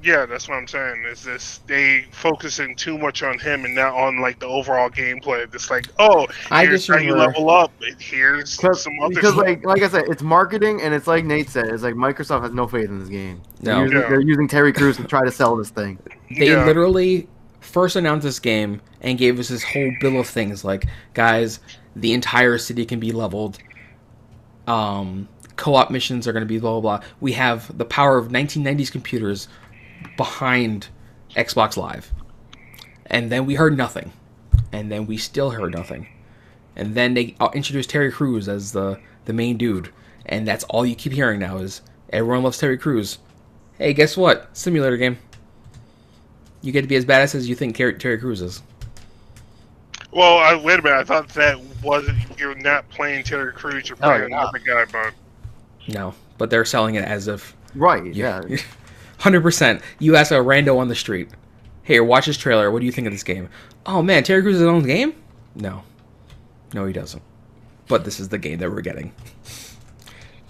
Yeah, that's what I'm saying. Is this they focusing too much on him and not on like the overall gameplay? It's like, oh, I here's just how you remember- level up. And here's Because some other because stuff. like I said, it's marketing, and it's like Nate said, it's like Microsoft has no faith in this game. No. They're using Terry Crews to try to sell this thing. They Yeah. literally first announced this game and gave us this whole bill of things like, guys, the entire city can be leveled. Co-op missions are going to be blah blah blah. We have the power of 1990s computers behind Xbox Live. And then we heard nothing. And then we still heard nothing. And then they introduced Terry Crews as the main dude. And that's all you keep hearing now is everyone loves Terry Crews. Hey, guess what? Simulator game. You get to be as badass as you think Terry Crews is. Well, wait a minute. I thought that wasn't. You're not playing Terry Crews. You're No, playing you're not. another guy, but No, but they're selling it as if Right. Yeah. 100%. You ask a rando on the street, "Hey, watch this trailer. What do you think of this game?" "Oh man, Terry Crews is on the game?" No, he doesn't. But this is the game that we're getting.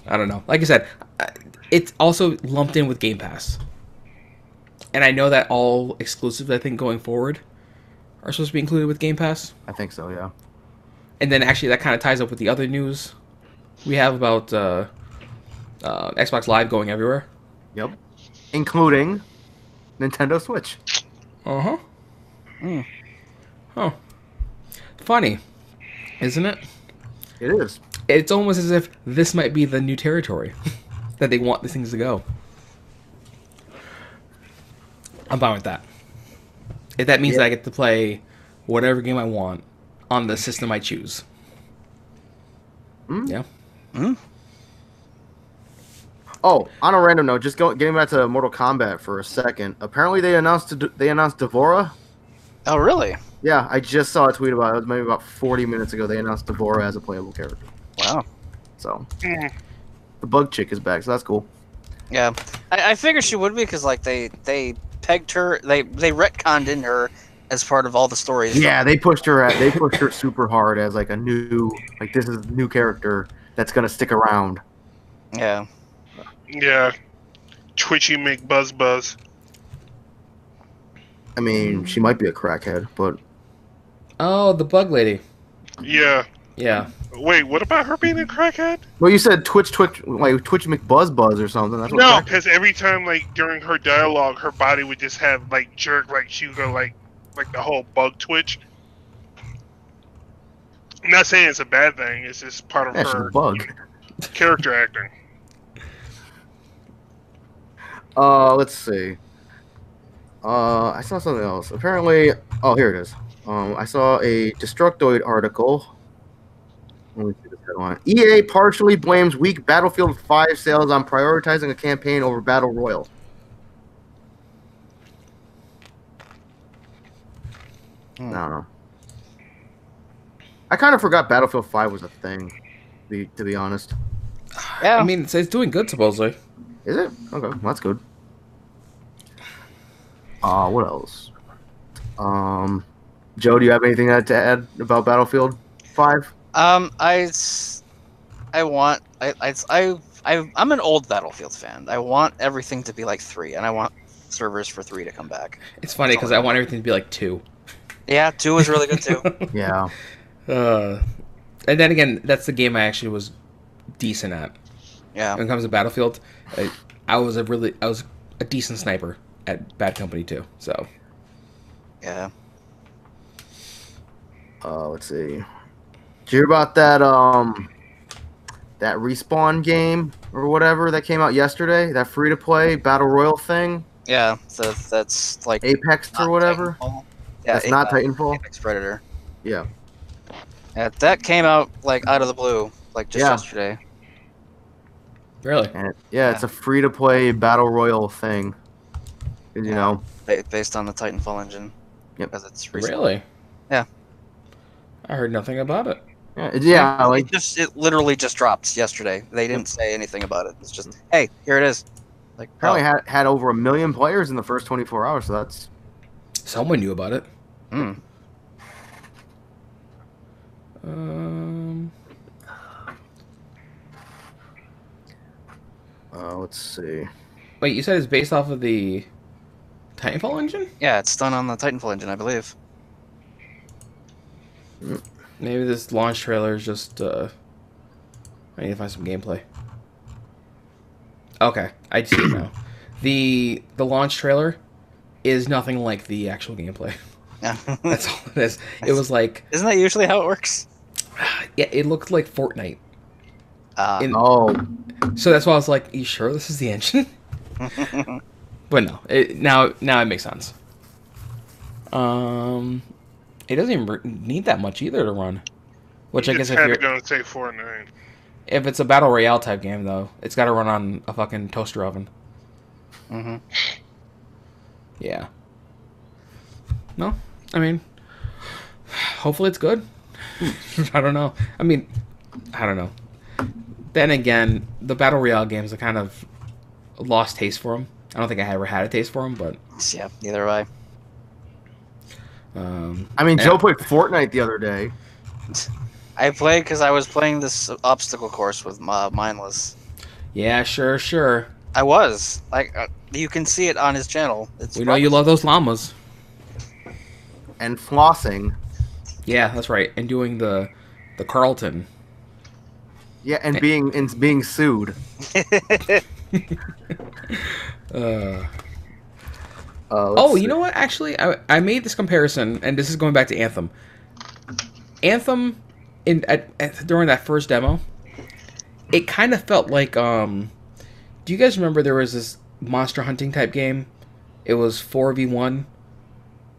I don't know. Like I said, it's also lumped in with Game Pass, and I know that all exclusives, I think, going forward, are supposed to be included with Game Pass. I think so. Yeah. And then actually, that kind of ties up with the other news we have about Xbox Live going everywhere. Yep. Including Nintendo Switch. Uh-huh. Oh. Funny, isn't it? It is. It's almost as if this might be the new territory that they want these things to go. I'm fine with that. If that means that I get to play whatever game I want on the system I choose. Yeah. Oh, on a random note, just getting back to Mortal Kombat for a second. Apparently, they announced Devora. Oh, really? Yeah, I just saw a tweet about it. It was maybe about 40 minutes ago. They announced Devora as a playable character. Wow. So mm, the bug chick is back, so that's cool. Yeah, I figured she would be because like they pegged her. They retconned in her as part of all the stories. Yeah, they pushed her super hard as like a new, like this is a new character that's gonna stick around. Yeah. Yeah. Twitchy McBuzz. I mean, she might be a crackhead, but Oh, the bug lady. Yeah. Yeah. Wait, what about her being a crackhead? well, you said Twitch McBuzz or something. That's what No, crack- because every time, like, during her dialogue, her body would just have, like, jerk, like, she would go, like the whole bug twitch. I'm not saying it's a bad thing, it's just part of yeah, she's a her bug. character acting. Let's see. I saw something else. Apparently, oh, here it is. I saw a Destructoid article. Let me see this headline. EA partially blames weak Battlefield 5 sales on prioritizing a campaign over Battle Royale. I don't know. I kind of forgot Battlefield 5 was a thing, to be honest. Yeah. I mean, it's doing good supposedly. Is it? Okay, well, that's good. What else? Joe, do you have anything to add about Battlefield 5? I'm an old Battlefield fan. I want everything to be like 3, and I want servers for 3 to come back. It's funny because I want everything to be like 2. Yeah, 2 is really good too. Yeah. And then again, that's the game I actually was decent at. Yeah. When it comes to Battlefield, I was a decent sniper at Bad Company 2. So Yeah. Let's see. Did you hear about that that Respawn game or whatever that came out yesterday? That free to play battle royale thing, Yeah. So that's like Apex or whatever. Titanfall. Yeah, That's not Titanfall. Apex Predator. Yeah. Yeah, that came out like out of the blue, like just Yeah. yesterday. really, And it's a free to play battle royale thing. You Yeah. know. Based on the Titanfall engine. Yep. Because it's Respawn. really, Yeah. I heard nothing about it. Yeah. Like It literally just dropped yesterday. They didn't say anything about it. It's just, hey, here it is. Like apparently had over 1 million players in the first 24 hours. So that's Someone knew about it. mm. let's see. Wait, you said it's based off of the Titanfall engine? Yeah, it's done on the Titanfall engine, I believe. Maybe this launch trailer is just. I need to find some gameplay. Okay, I see it now. The launch trailer is nothing like the actual gameplay. Yeah. That's all it is. It was like, Isn't that usually how it works? yeah, it looked like Fortnite. In- Oh, So that's why I was like, you sure this is the engine? But no, now it makes sense. It doesn't even need that much either to run. Which I guess had to if go and say Fortnite. if it's a battle royale type game though, it's got to run on a fucking toaster oven. Mm-hmm. Yeah. No, I mean, hopefully it's good. I don't know. I mean, I don't know. Then again, the battle royale games, I kind of lost taste for them. I don't think I ever had a taste for them, but Yeah, neither have I. I mean, Yeah. Joe played Fortnite the other day. I played because I was playing this obstacle course with Mindless. Yeah, sure. I was. Like, you can see it on his channel. It's We know you love those llamas. And flossing. Yeah, that's right. And doing the Carlton. Yeah, and being sued. Oh, you know what? Actually, I made this comparison, and this is going back to Anthem. Anthem, during that first demo, it kind of felt like. Do you guys remember there was this monster hunting type game? It was 4v1,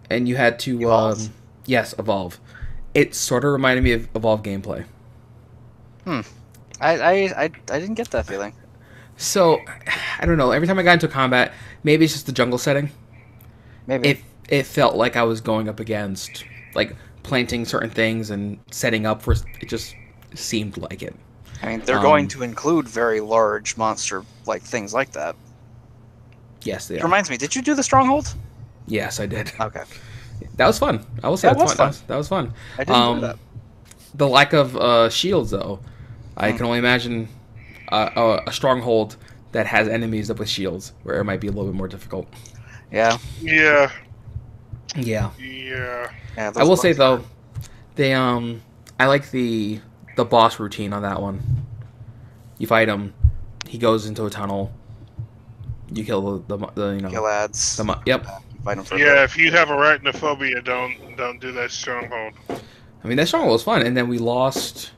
and you had to Evolve. Yes, Evolve. It sort of reminded me of Evolve gameplay. I didn't get that feeling. So, I don't know. Every time I got into combat, maybe it's just the jungle setting. Maybe. It felt like I was going up against, like, planting certain things and setting up for. It just seemed like it. I mean, they're going to include very large monster like things like that. Yes, they It are. reminds me, did you do the Stronghold? Yes, I did. Okay. That was fun. I will say That was fun. That was fun. I didn't do that. The lack of shields, though, I can only imagine a stronghold that has enemies up with shields, where it might be a little bit more difficult. Yeah. Yeah. Yeah. Yeah. Yeah. I will say though, they I like the boss routine on that one. You fight him, he goes into a tunnel. You kill the you know Kill ads. yep. Fight 'em for a Yeah, bit. if you have arachnophobia, don't do that stronghold. I mean that stronghold was fun, and then we lost.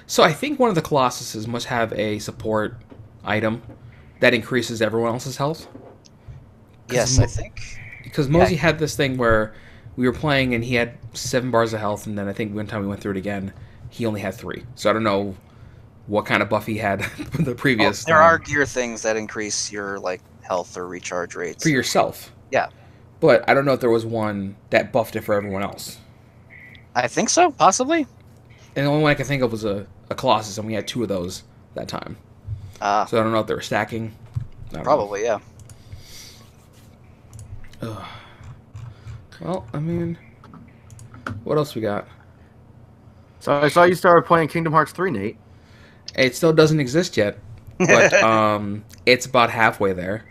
So I think one of the Colossuses must have a support item that increases everyone else's health. Yes, I think. Because Mosey had this thing where we were playing and he had 7 bars of health, and then I think one time we went through it again, he only had 3. So I don't know what kind of buff he had from the previous. There are gear things that increase your like health or recharge rates. for yourself. Yeah. But I don't know if there was one that buffed it for everyone else. I think so, possibly. And the only one I can think of was a Colossus, and we had 2 of those that time. Ah, So I don't know if they were stacking. I don't probably, yeah. know. Ugh. Well, I mean, what else we got? So I saw you started playing Kingdom Hearts 3, Nate. It still doesn't exist yet, but it's about halfway there.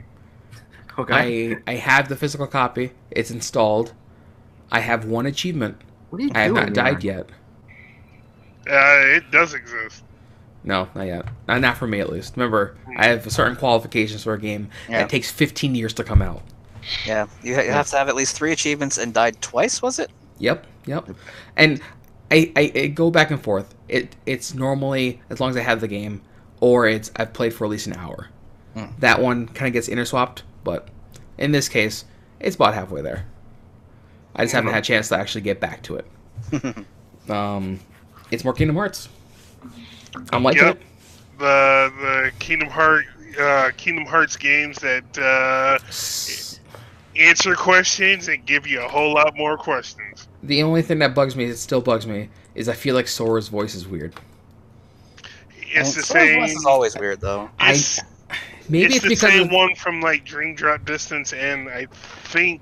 Okay. I have the physical copy. It's installed. I have 1 achievement. What are you I have doing? not died yet. It does exist. No, not yet. Not for me, at least. Remember, I have certain qualifications for a game Yeah. that takes 15 years to come out. Yeah, you have to have at least 3 achievements and died twice, was it? Yep. And I go back and forth. It's normally, as long as I have the game, or I've played for at least an hour. That one kind of gets interswapped, but in this case, it's about halfway there. I just haven't had a chance to actually get back to it. It's more Kingdom Hearts. I'm liking Yep. it. The Kingdom Hearts games that answer questions and give you a whole lot more questions. The only thing that bugs me, it still bugs me, is I feel like Sora's voice is weird. It's the Sora's same. voice is always weird, though. Maybe it's the because same of, one from like Dream Drop Distance and I think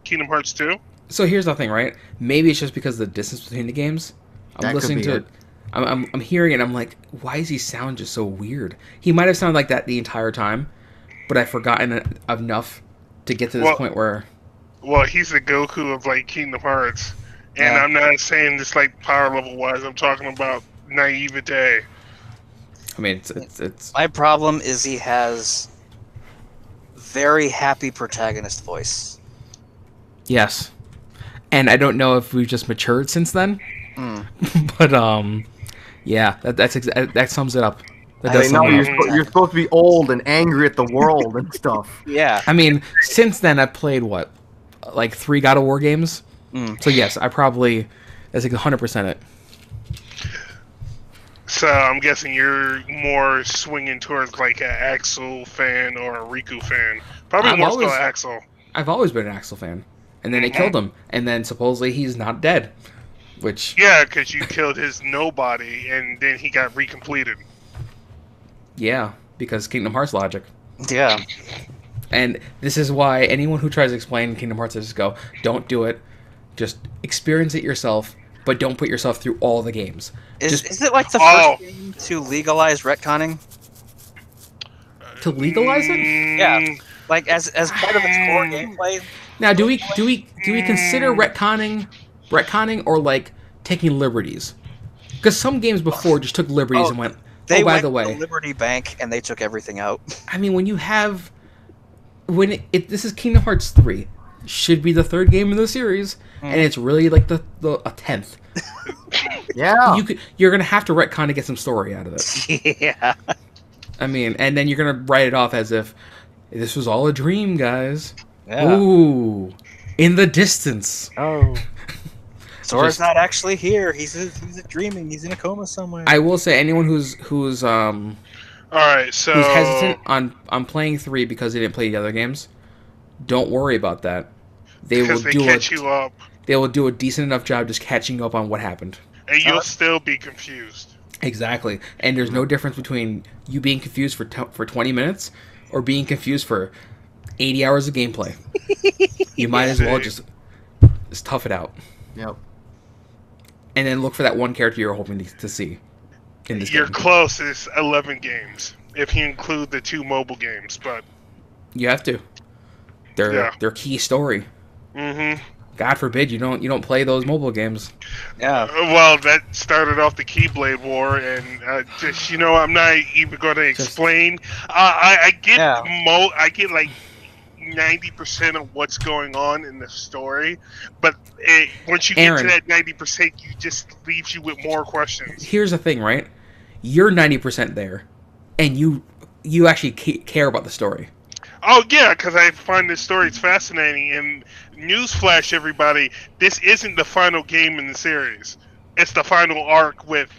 Kingdom Hearts 2. so here's the thing, right? Maybe it's just because of the distance between the games. I'm That could listening be to it. it. I'm hearing it. I'm like, why does he sound just so weird? He might have sounded like that the entire time, but I've forgotten enough to get to this Well- point where Well, he's the Goku of like Kingdom Hearts, and Yeah. I'm not saying this like power level wise. I'm talking about naivete. I mean it's My problem is he has very happy protagonist voice. yes, and I don't know if we've just matured since then, but yeah, that sums it up. That I does Hey, sum no, it up. you're supposed to be old and angry at the world and stuff. Yeah. I mean, since then I've played what, like 3 God of War games. So yes, I probably that's like 100% it. So I'm guessing you're more swinging towards like an Axel fan or a Riku fan. Probably I'm more always- so Axel. I've always been an Axel fan, and then they killed him, and then supposedly he's not dead, which Yeah, because you killed his nobody, and then he got recompleted. yeah, because Kingdom Hearts logic. Yeah. And this is why anyone who tries to explain Kingdom Hearts, I just go, don't do it. Just experience it yourself, but don't put yourself through all the games. Is it like the Oh. first game to legalize retconning? To legalize it? Yeah. Like as part of its core gameplay? Now, do we consider retconning or like taking liberties? Because some games before just took liberties Oh, and went. They Oh, by went the to way, Liberty Bank and they took everything out. I mean, when you have this is Kingdom Hearts 3, should be the 3rd game in the series, and it's really like the a 10th. Yeah. You're gonna have to retcon to get some story out of it. Yeah. I mean, and then you're gonna write it off as if this was all a dream, guys. Yeah. Ooh, in the distance. Oh. Sora's Just- not actually here. He's dreaming. He's in a coma somewhere. I will say, anyone who's All right, so hesitant on playing 3 because they didn't play the other games, don't worry about that. They will because they do catch you up, They will do a decent enough job just catching you up on what happened. and you'll still be confused. Exactly, and there's no difference between you being confused for 20 minutes or being confused for 80 hours of gameplay. You might as well just tough it out. Yep. And then look for that one character you're hoping to see in this Your game. closest 11 games, if you include the 2 mobile games, but You have to. Their key story. mm-hmm. God forbid you don't play those mobile games. Yeah. Well, that started off the Keyblade War, and just I'm not even going to explain. I get Yeah. I get like 90% of what's going on in the story, but once you Aaron. get to that 90%, you just leaves you with more questions. Here's the thing, right? You're 90% there, and you actually care about the story. Oh yeah, because I find this story fascinating. And newsflash, everybody, this isn't the final game in the series. It's the final arc with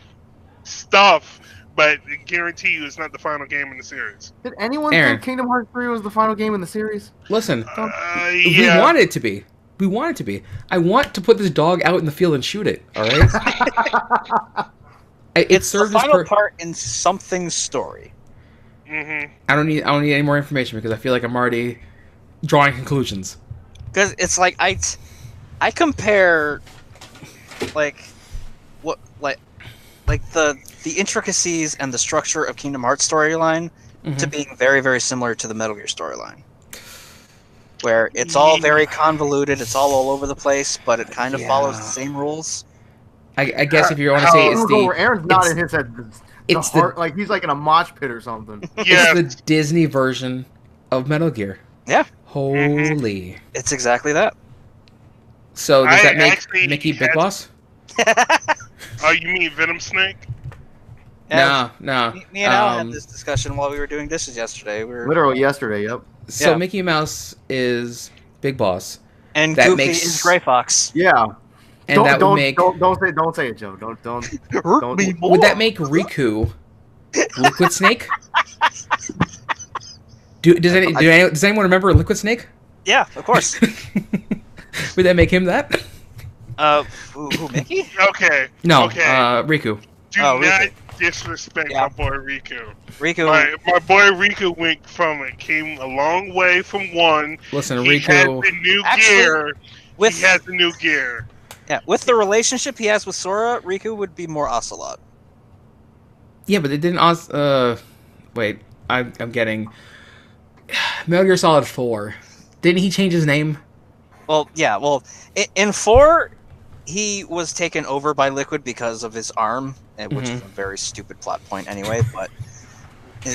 stuff, but I guarantee you, it's not the final game in the series. Did anyone Aaron. think Kingdom Hearts 3 was the final game in the series? Listen, we Yeah. want it to be. We want it to be. I want to put this dog out in the field and shoot it. All right. It It's the served its final part in something's story. Mm-hmm. I don't need any more information because I feel like I'm already drawing conclusions. Because it's like I compare like what like the intricacies and the structure of Kingdom Hearts storyline to Mhm. being very, very similar to the Metal Gear storyline, where it's all very convoluted, it's all over the place, but it kind of follows the same rules. I guess if you want to say it's Aaron's nodding it's- his head. it's The heart, like he's like in a mosh pit or something. Yeah. it's the Disney version of Metal Gear. Yeah. Holy. It's exactly that. So does I that make actually Mickey Big had- Boss? Oh, you mean Venom Snake? Yeah, No. me and Al had this discussion while we were doing dishes yesterday. We were, Literally yesterday. Yep. So Yeah. Mickey Mouse is Big Boss, and that Goofy makes- is Gray Fox. Yeah. and that would don't, make don't say it, Joe. Don't. would that make Riku Liquid Snake? Does anyone remember Liquid Snake? Yeah, of course. Would that make him that? Who, Mickey? Okay. No, Okay. Riku. Do Oh, not Riku. disrespect Yeah. my boy Riku. Riku. My boy Riku came a long way from 1. Listen, He has Riku. the new Actually, gear. With He has the new gear. with the relationship he has with Sora, Riku would be more Ocelot. Yeah, but it didn't. Wait, I'm getting Metal Gear Solid 4. Didn't he change his name? Well, yeah. Well, in 4, he was taken over by Liquid because of his arm, which is a very stupid plot point anyway. But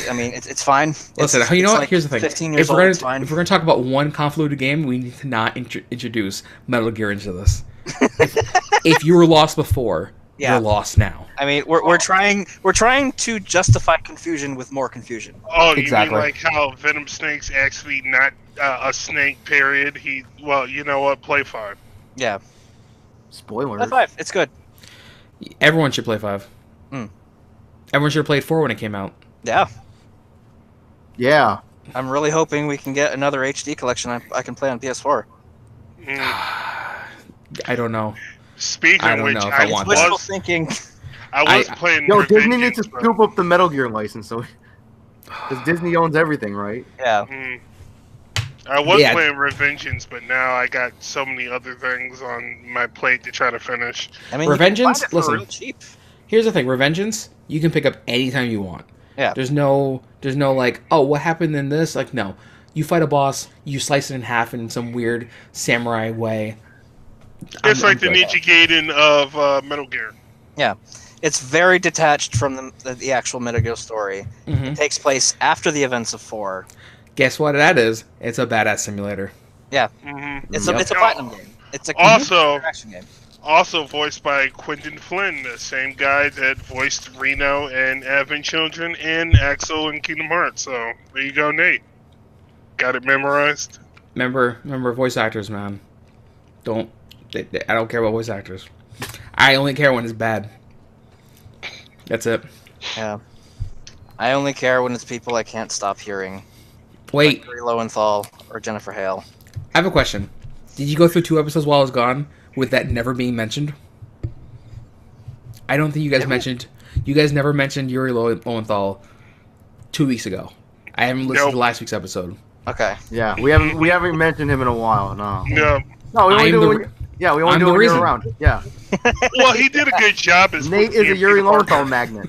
I mean, it's fine. Listen, It's you know what? like Here's the thing. 15 years If we're old. gonna It's fine. if we're gonna talk about one convoluted game, we need to not introduce Metal Gear into this. if you were lost before, Yeah. you're lost now. I mean, we're trying to justify confusion with more confusion. Oh, you Exactly. mean like how Venom Snake's actually not a snake, period? Well, you know what? Play 5. Yeah, Spoiler. High 5. It's good. Everyone should play 5. Hmm. Everyone should have played 4 when it came out. Yeah, Yeah. I'm really hoping we can get another HD collection I can play on PS4. Mm. I don't know. Speaking I of don't which, know if I want Wishful was thinking. playing. Yo, Disney Revengeance, needs to but- scoop up the Metal Gear license, so because Disney owns everything, right? Yeah, Mm. I was Yeah. playing Revengeance, but now I got so many other things on my plate to try to finish. I mean, you can Revengeance? find it for Listen. real cheap. Here's the thing, Revengeance, you can pick up anytime you want. Yeah. There's no like, oh, what happened in this? Like, no. You fight a boss, you slice it in half in some weird samurai way. It's I'm like the good. Ninja Gaiden of Metal Gear. It's very detached from the actual Metal Gear story. Mhm. It takes place after the events of 4. Guess what that is? It's a badass simulator. Mm-hmm. It's Yep. a platinum game. It's a Also- action game. Also voiced by Quentin Flynn, the same guy that voiced Reno and Advent Children and Axel in Kingdom Hearts. So there you go, Nate. Got it memorized. Remember voice actors, man. I don't care about voice actors. I only care when it's bad. That's it. Yeah. I only care when it's people I can't stop hearing. Wait, Like Gary Lowenthal or Jennifer Hale. I have a question. Did you go through 2 episodes while I was gone with that never being mentioned? I don't think you guys mentioned. You guys never mentioned Yuri Lowenthal 2 weeks ago. I haven't listened Nope. to last week's episode. Okay. Yeah, we haven't mentioned him in a while. No. No. No, we only I'm do the it when, yeah, we only I'm do the it when you're reason. around. Yeah. Well, he did a good job as Nate is a Yuri Peter Parker. Lowenthal magnet.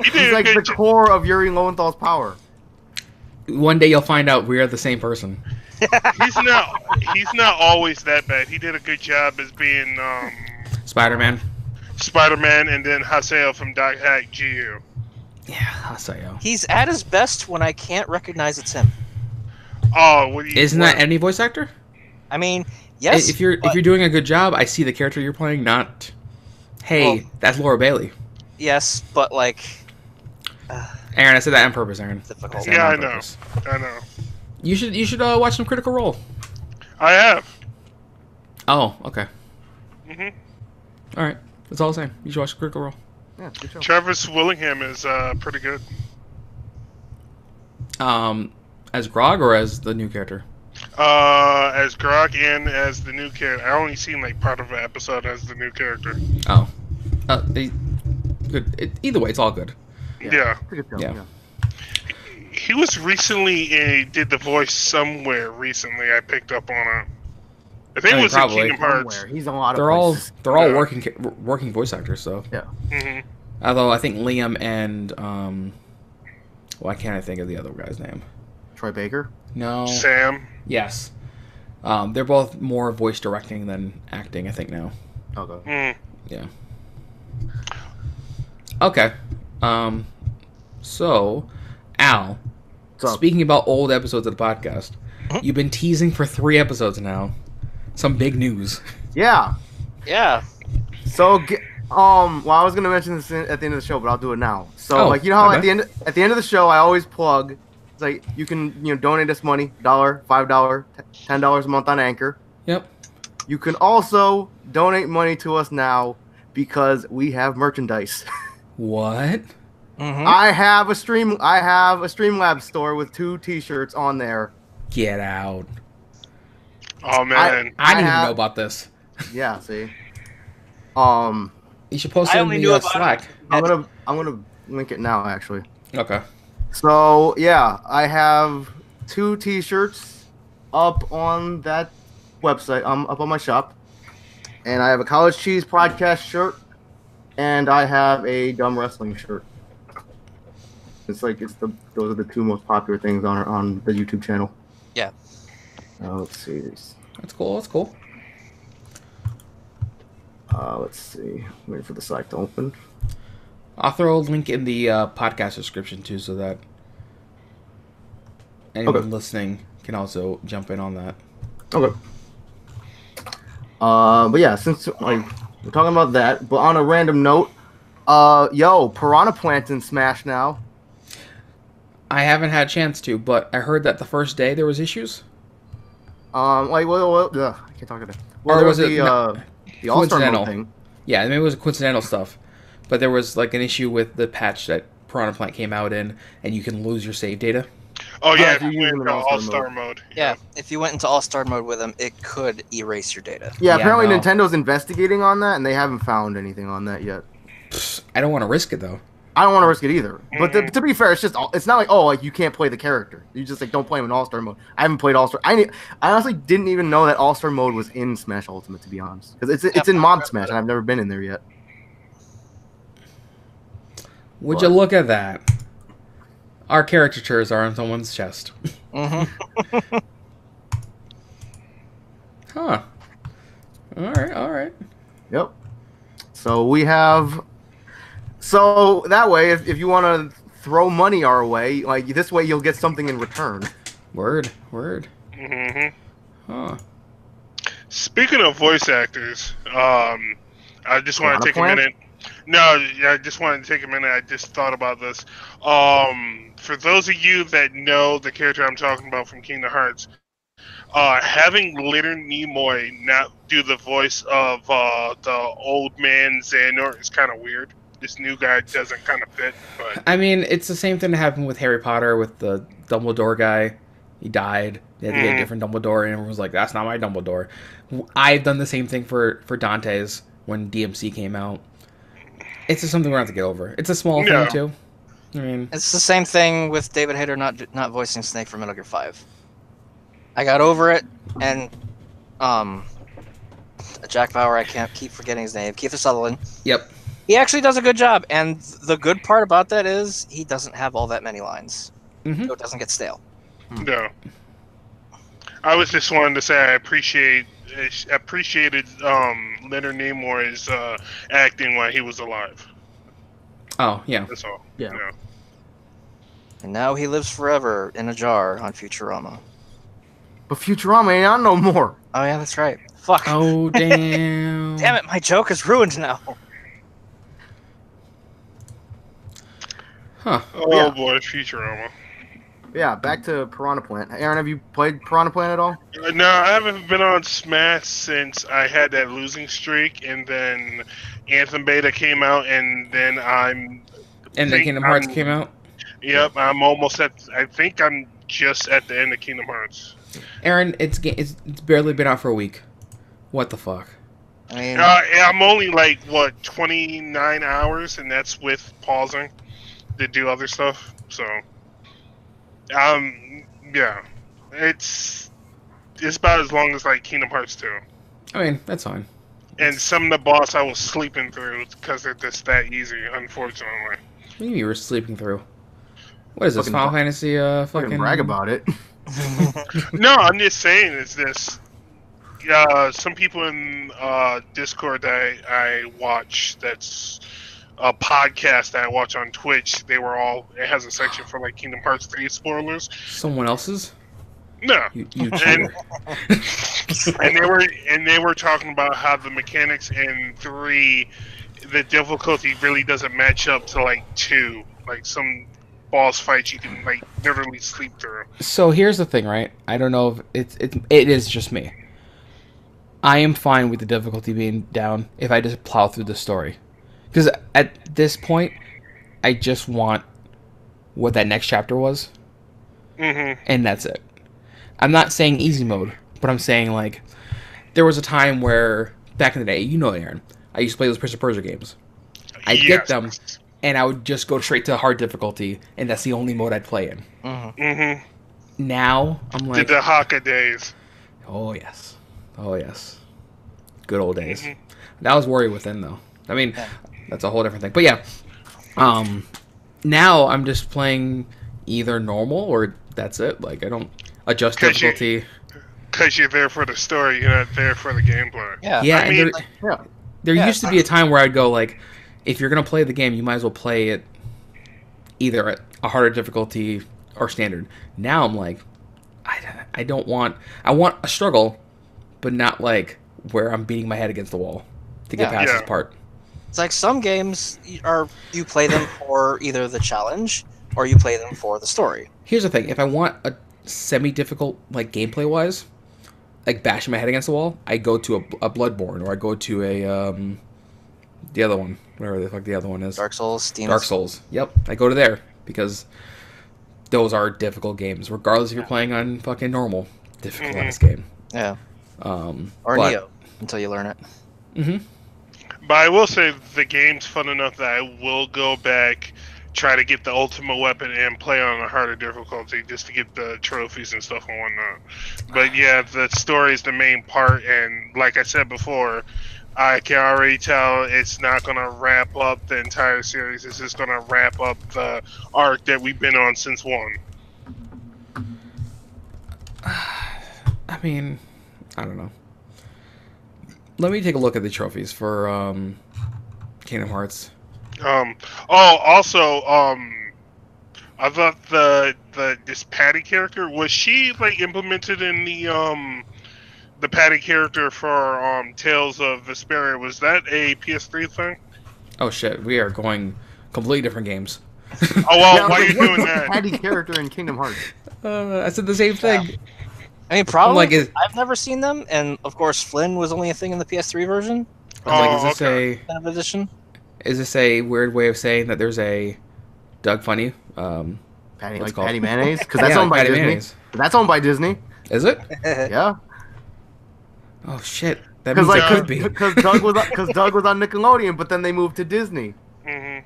He He's did like a the good job. core of Yuri Lowenthal's power. One day you'll find out we are the same person. He's not always that bad. He did a good job as being Spider-Man. Spider-Man, and then Haseo from Doc Hack GU. Yeah, Hasayo. He's at his best when I can't recognize it's him. Oh, what do you, Isn't that any voice actor? I mean, yes. If you're doing a good job, I see the character you're playing. Not, hey, Well- that's Laura Bailey. Yes, but like, Aaron, I said that on purpose, Aaron. difficult. said Yeah, that I on know. purpose. I know. You should watch some Critical Role. I have. Oh, okay. hmm All right. That's all I'm saying. You should watch Critical Role. Yeah, good show. Travis Willingham is pretty good. As Grog or as the new character? As Grog and as the new character. I only seen like part of an episode as the new character. Oh, good. Either way, it's all good. Yeah. Pretty good show, Yeah. yeah. He was recently did the voice somewhere recently. I picked up on it. I think I it mean, was probably. in Kingdom Hearts. Somewhere. He's in a lot of They're all places. they're all Yeah. working voice actors. So, hmm although I think Liam and why can't I think of the other guy's name? Troy Baker. No. Sam. Yes. They're both more voice directing than acting, I think now. Okay. Mm. Yeah. Okay. So, Al, What's up? speaking about old episodes of the podcast, you've been teasing for 3 episodes now. Some big news. Yeah. Yeah. So, well, I was gonna mention this at the end of the show, but I'll do it now. So, Oh, like, you know how my at the end of the show, I always plug. It's like you can donate us money, $1, $5, $10 a month on Anchor. Yep. You can also donate money to us now because we have merchandise. What? Mm-hmm. I have a Streamlabs store with 2 T-shirts on there. Get out. Oh man. I didn't even have- know about this. Yeah, see. You should post I it in only the knew about it. Slack. I'm gonna link it now actually. Okay. So yeah, I have 2 T-shirts up on that website. Up on my shop, and I have a College Cheese podcast shirt, and I have a Dumb Wrestling shirt. Those are the 2 most popular things on the YouTube channel. Yeah. Let's see. That's cool. That's cool. Let's see. Waiting for the site to open. I'll throw a link in the podcast description too, so that anyone Okay. listening can also jump in on that. Okay. But yeah, since like we're talking about that, but on a random note, Piranha Plant's in Smash now. I haven't had a chance to, but I heard that the first day there was issues. Ugh, I can't talk about it. Or Well, there was was it the All-Star coincidental? Mode thing. Yeah, I mean, it was coincidental stuff, but there was like an issue with the patch that Piranha Plant came out in, and you can lose your save data. Oh yeah, if you if you use went them in to All-Star All-Star mode. Yeah. If you went into All-Star mode with them, it could erase your data. Yeah, Yeah, apparently no. Nintendo's investigating on that, and they haven't found anything on that yet. I don't want to risk it though. I don't want to risk it either. But Mhm. to be fair, it's not like you can't play the character. You just like don't play him in All-Star mode. I haven't played All-Star. I honestly didn't even know that All-Star mode was in Smash Ultimate, to be honest, because it's in Mod Smash, and I've never been in there yet. Would you look at that? Our caricatures are on someone's chest. Mm-hmm. Huh. All right. Yep. So that way, if you want to throw money our way, like this way, you'll get something in return. Word. hmm Huh. Speaking of voice actors, I just want Piranha to take Plant? a minute. No, yeah, I just wanted to take a minute. I just thought about this. For those of you that know the character I'm talking about from Kingdom Hearts, having Leonard Nimoy not do the voice of the old man Xehanort is kind of weird. This new guy doesn't kind of fit, but I mean, it's the same thing that happened with Harry Potter with the Dumbledore guy. He died. They had to get a different Dumbledore, and everyone was like, "That's not my Dumbledore." I've done the same thing for Dante's when DMC came out. It's just something we're gonna have to get over. It's a small Yeah. thing too. I mean, It's the same thing with David Hayter not voicing Snake for Metal Gear 5. I got over it, and Jack Bauer, I can't keep forgetting his name, Kiefer Sutherland. yep. He actually does a good job, and the good part about that is he doesn't have all that many lines, Mm-hmm. so it doesn't get stale. No. I was just wanting to say I appreciated Leonard Nimoy's acting while he was alive. Oh, yeah. That's all. Yeah. You know. And now he lives forever in a jar on Futurama. But Futurama ain't on no more. Oh yeah, that's right. Fuck. Oh, damn. Damn it, my joke is ruined now. Huh. Oh Yeah. boy, Futurama. Yeah, back to Piranha Plant. Aaron, have you played Piranha Plant at all? No, I haven't been on Smash since I had that losing streak, and then Anthem Beta came out, and then And then think Kingdom Hearts I'm- came out. Yep, I'm almost at. I think I'm just at the end of Kingdom Hearts. Aaron, it's barely been out for a week. What the fuck? I mean, I'm only like 29 hours, and that's with pausing to do other stuff. So, yeah, it's about as long as like Kingdom Hearts 2. I mean, that's fine. And some of the boss I was sleeping through because they're just that easy, unfortunately. Maybe you were sleeping through. What is this, Fucking Final Fantasy? Fucking brag about it. No, I'm just saying it's this. Some people in Discord that I watch, that's a podcast that I watch on Twitch, it has a section for like Kingdom Hearts 3 spoilers. Someone else's? No. You And, cheater. and they were talking about how the mechanics in 3, the difficulty really doesn't match up to like 2. Like some boss fights you can like literally sleep through. So here's the thing, right? I don't know if it is just me. I am fine with the difficulty being down if I just plow through the story. Because at this point, I just want what that next chapter was, Mm-hmm. and that's it. I'm not saying easy mode, but I'm saying, like, there was a time where, back in the day, you know, Aaron, I used to play those Prince of Persia games. I'd get them, and I would just go straight to hard difficulty, and that's the only mode I'd play in. Mm-hmm. Now, I'm like, The Haka days. oh, yes. Oh, yes. Good old days. Mhm. That was Warrior Within, though. I mean, Yeah. that's a whole different thing. But yeah, now I'm just playing either normal or that's it. Like, I don't adjust 'Cause you- difficulty. Because you're there for the story, you're not there for the gameplay. yeah. Yeah, I and mean, Yeah. there yeah, used to be a time where I'd go, like, if you're going to play the game, you might as well play it either at a harder difficulty or standard. Now I'm like, I don't want... I want a struggle, but not, like, where I'm beating my head against the wall to get Yeah. past Yeah. this part. It's like some games you play them for either the challenge or you play them for the story. Here's the thing: if I want a semi-difficult, like gameplay wise, like bashing my head against the wall, I go to a Bloodborne or I go to a the other one, whatever the fuck the other one is, Dark Souls, Dark Souls. Yep, I go to there because those are difficult games, regardless if you're playing on fucking normal difficult ass game. Yeah. Or But- Neo until you learn it. Mm-hmm. But I will say the game's fun enough that I will go back, try to get the ultimate weapon, and play on a harder difficulty just to get the trophies and stuff and whatnot. But yeah, the story is the main part, and like I said before, I can already tell it's not going to wrap up the entire series. It's just going to wrap up the arc that we've been on since 1. I mean, I don't know. Let me take a look at the trophies for Kingdom Hearts. Also, I thought this Patty character, was she like implemented in the Patty character for Tales of Vesperia? Was that a PS3 thing? Oh shit, we are going completely different games. Oh well, Yeah, I was why are like, you what's doing the that? Patty character in Kingdom Hearts. I said the same thing. I mean, probably. like, I've never seen them, and of course, Flynn was only a thing in the PS3 version, I was like, Oh, is this okay. kind of edition. is this a weird way of saying that there's a Doug Funny? Patty, What's like it called? Patty Mayonnaise? Because that's Yeah, owned by Patty Disney. Mayonnaise. That's owned by Disney. Is it? Yeah. Oh shit, that Because means like, it could be. because Doug was on Nickelodeon, but then they moved to Disney. hmm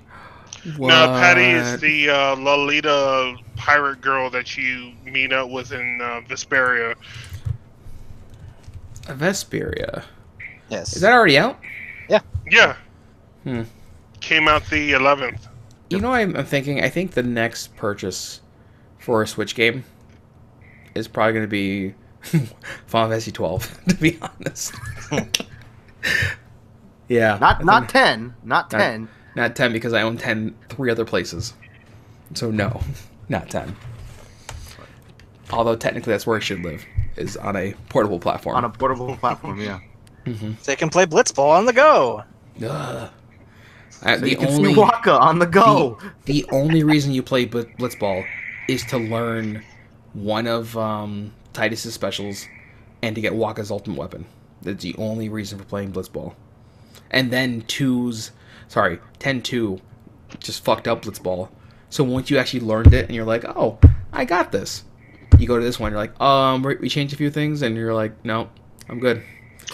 What? No, Patty is the Lolita pirate girl that you meet up with in Vesperia. Vesperia. Yes. Is that already out? Yeah. Hmm. Came out the 11th. You know, I'm thinking. I think the next purchase for a Switch game is probably going to be Final Fantasy 12. To be honest. Yeah. Not 10. Not 10. Not 10 because I own 10 three other places. So no, not 10. Although technically that's where I should live, is on a portable platform. On a portable platform, yeah. They can play Blitzball on the go. Ugh. So you can see Waka on the go. The only reason you play Blitzball is to learn one of Titus's specials and to get Waka's ultimate weapon. That's the only reason for playing Blitzball. And then 10-2 just fucked up Blitzball. So once you actually learned it and you're like, oh, I got this. You go to this one, you're like, we changed a few things, and you're like, no, I'm good.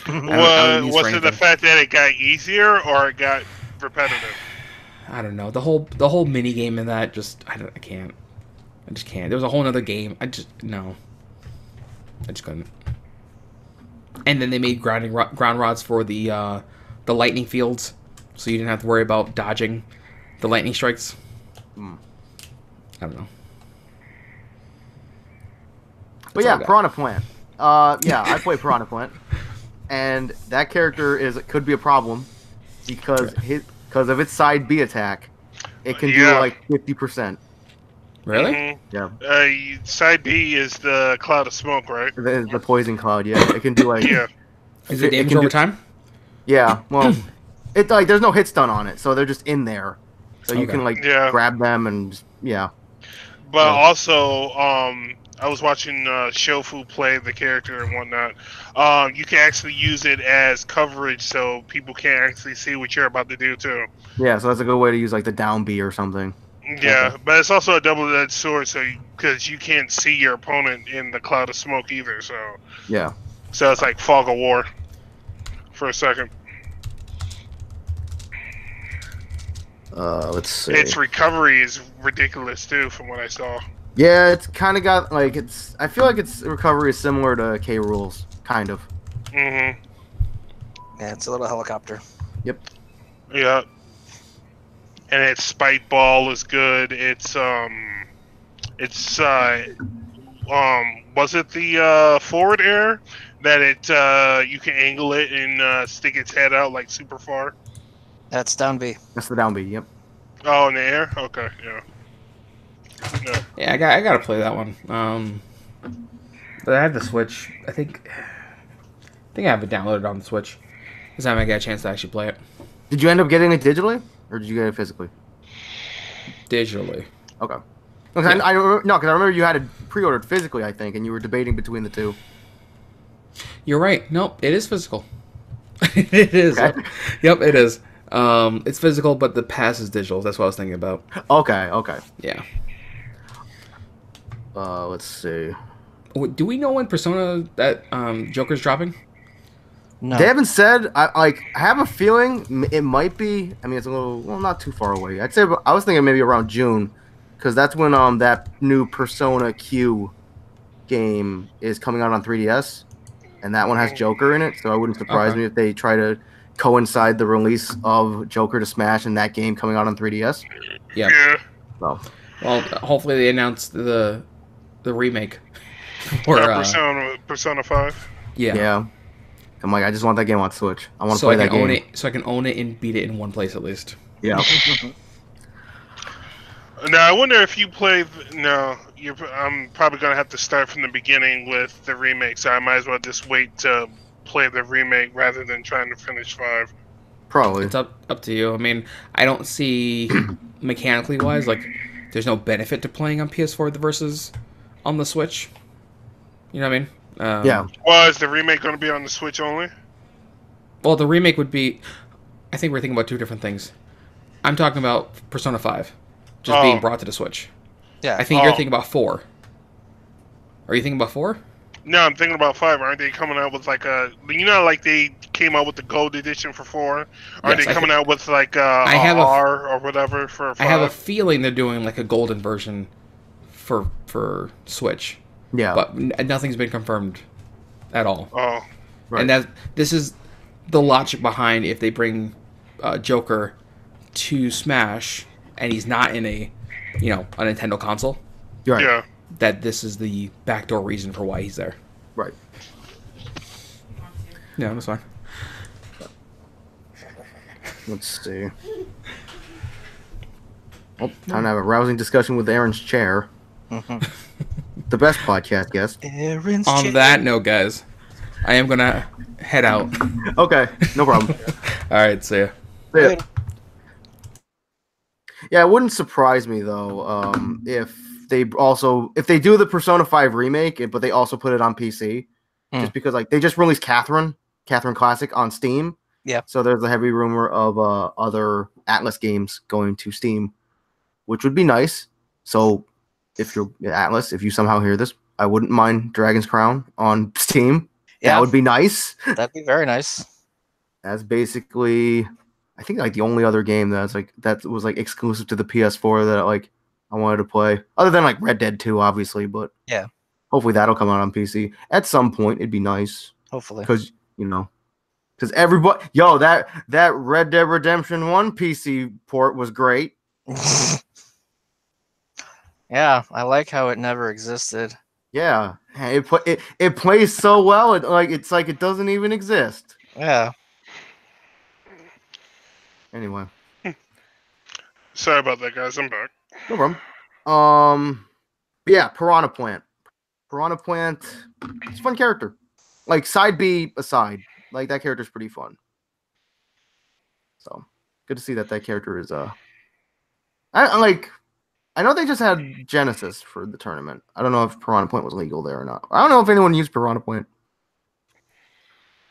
Was it the fact that it got easier or it got repetitive? I don't know. The whole mini game in that I can't. I just can't. There was a whole other game. I just couldn't. And then they made ground rods for the lightning fields, so you didn't have to worry about dodging the lightning strikes. I don't know. But yeah, Piranha Plant. Yeah, I play Piranha Plant, and that character could be a problem because of its side B attack. It can do like 50%. Really? Mm-hmm. Yeah. Side B is the cloud of smoke, right? The poison cloud. Yeah, it can do like. Yeah. Is it damage over time? Yeah. Well, it like there's no hit stun on it, so they're just in there, so you can like grab them and But also, I was watching Shofu play the character and whatnot. You can actually use it as coverage, so people can't actually see what you're about to do too. Yeah, so that's a good way to use like the down B or something. Yeah, but it's also a double-edged sword, so because you can't see your opponent in the cloud of smoke either. So yeah, so it's like fog of war for a second. Let's see. Its recovery is ridiculous too, from what I saw. Yeah, it's kind of got like I feel like its recovery is similar to K. Rool's, kind of. Mm-hmm. Yeah, it's a little helicopter. Yep. Yeah. And its spike ball is good. Was it the forward air that you can angle it and stick its head out like super far? That's down B. That's the down B. Yep. Oh, in the air? Okay, yeah. No. Yeah, I gotta play that one. But I have the Switch. I think I have it downloaded on the Switch. This time I get a chance to actually play it. Did you end up getting it digitally, or did you get it physically? Digitally. Okay. Because I remember you had it pre-ordered physically, I think, and you were debating between the two. You're right. Nope, it is physical. It is. Okay. Yep, it is. It's physical, but the pass is digital. That's what I was thinking about. Okay. Yeah. Let's see. Do we know when Persona that Joker's dropping? No. They haven't said. I have a feeling it might be. I mean, it's a little, not too far away. I'd say I was thinking maybe around June, because that's when that new Persona Q game is coming out on 3DS, and that one has Joker in it. So it wouldn't surprise me if they try to coincide the release of Joker to Smash and that game coming out on 3DS. Yeah. So. Well, hopefully they announce the remake for Persona 5. Yeah. I'm like, I just want that game on Switch. I want to play that game. So I can own it and beat it in one place at least. Yeah. Now I wonder if you play. I'm probably gonna have to start from the beginning with the remake. So I might as well just wait to play the remake rather than trying to finish 5. Probably. It's up to you. I mean, I don't see mechanically wise like there's no benefit to playing on PS4 versus on the Switch. You know what I mean? Yeah. Well, is the remake going to be on the Switch only? Well, the remake would be. I think we're thinking about two different things. I'm talking about Persona 5 just being brought to the Switch. Yeah. I think you're thinking about 4. Are you thinking about 4? No, I'm thinking about 5. Aren't they coming out with like a? Like they came out with the gold edition for 4. Aren't Yes, they coming out with like a have a f- R or whatever for 5? I have a feeling they're doing like a golden version for Switch, Yeah. but nothing's been confirmed at all. Oh, Right. And this is the logic behind if they bring Joker to Smash and he's not in a Nintendo console, Right. yeah. that this is the backdoor reason for why he's there. Right. Yeah, that's fine. Let's see. Oh, time to have a rousing discussion with Aaron's chair. The best podcast guest. Aaron's On chair. that note, guys, I am gonna head out. Okay, no problem. All right, see ya. Yeah. Yeah, it wouldn't surprise me though if they do the Persona 5 remake, but they also put it on PC, just because like they just released Catherine Classic on Steam. Yeah. So there's a heavy rumor of other Atlas games going to Steam, which would be nice. So if you're Atlas, if you somehow hear this, I wouldn't mind Dragon's Crown on Steam. Yeah. That would be nice. That'd be very nice. That's basically, I think, like the only other game that was exclusive to the PS4 that I wanted to play, other than like Red Dead 2, obviously. But Yeah. hopefully that'll come out on PC at some point. It'd be nice Hopefully. because everybody, that Red Dead Redemption 1 PC port was great. Yeah, I like how it never existed. Yeah, it plays so well. It's like it doesn't even exist. Yeah. Anyway, Sorry about that, guys. I'm back. no problem. But yeah, Piranha Plant. Piranha Plant, it's a fun character. Like, side B aside, like that character's pretty fun. So good to see that character is I know they just had Genesis for the tournament. I don't know if Piranha Plant was legal there or not. I don't know if anyone used Piranha Plant.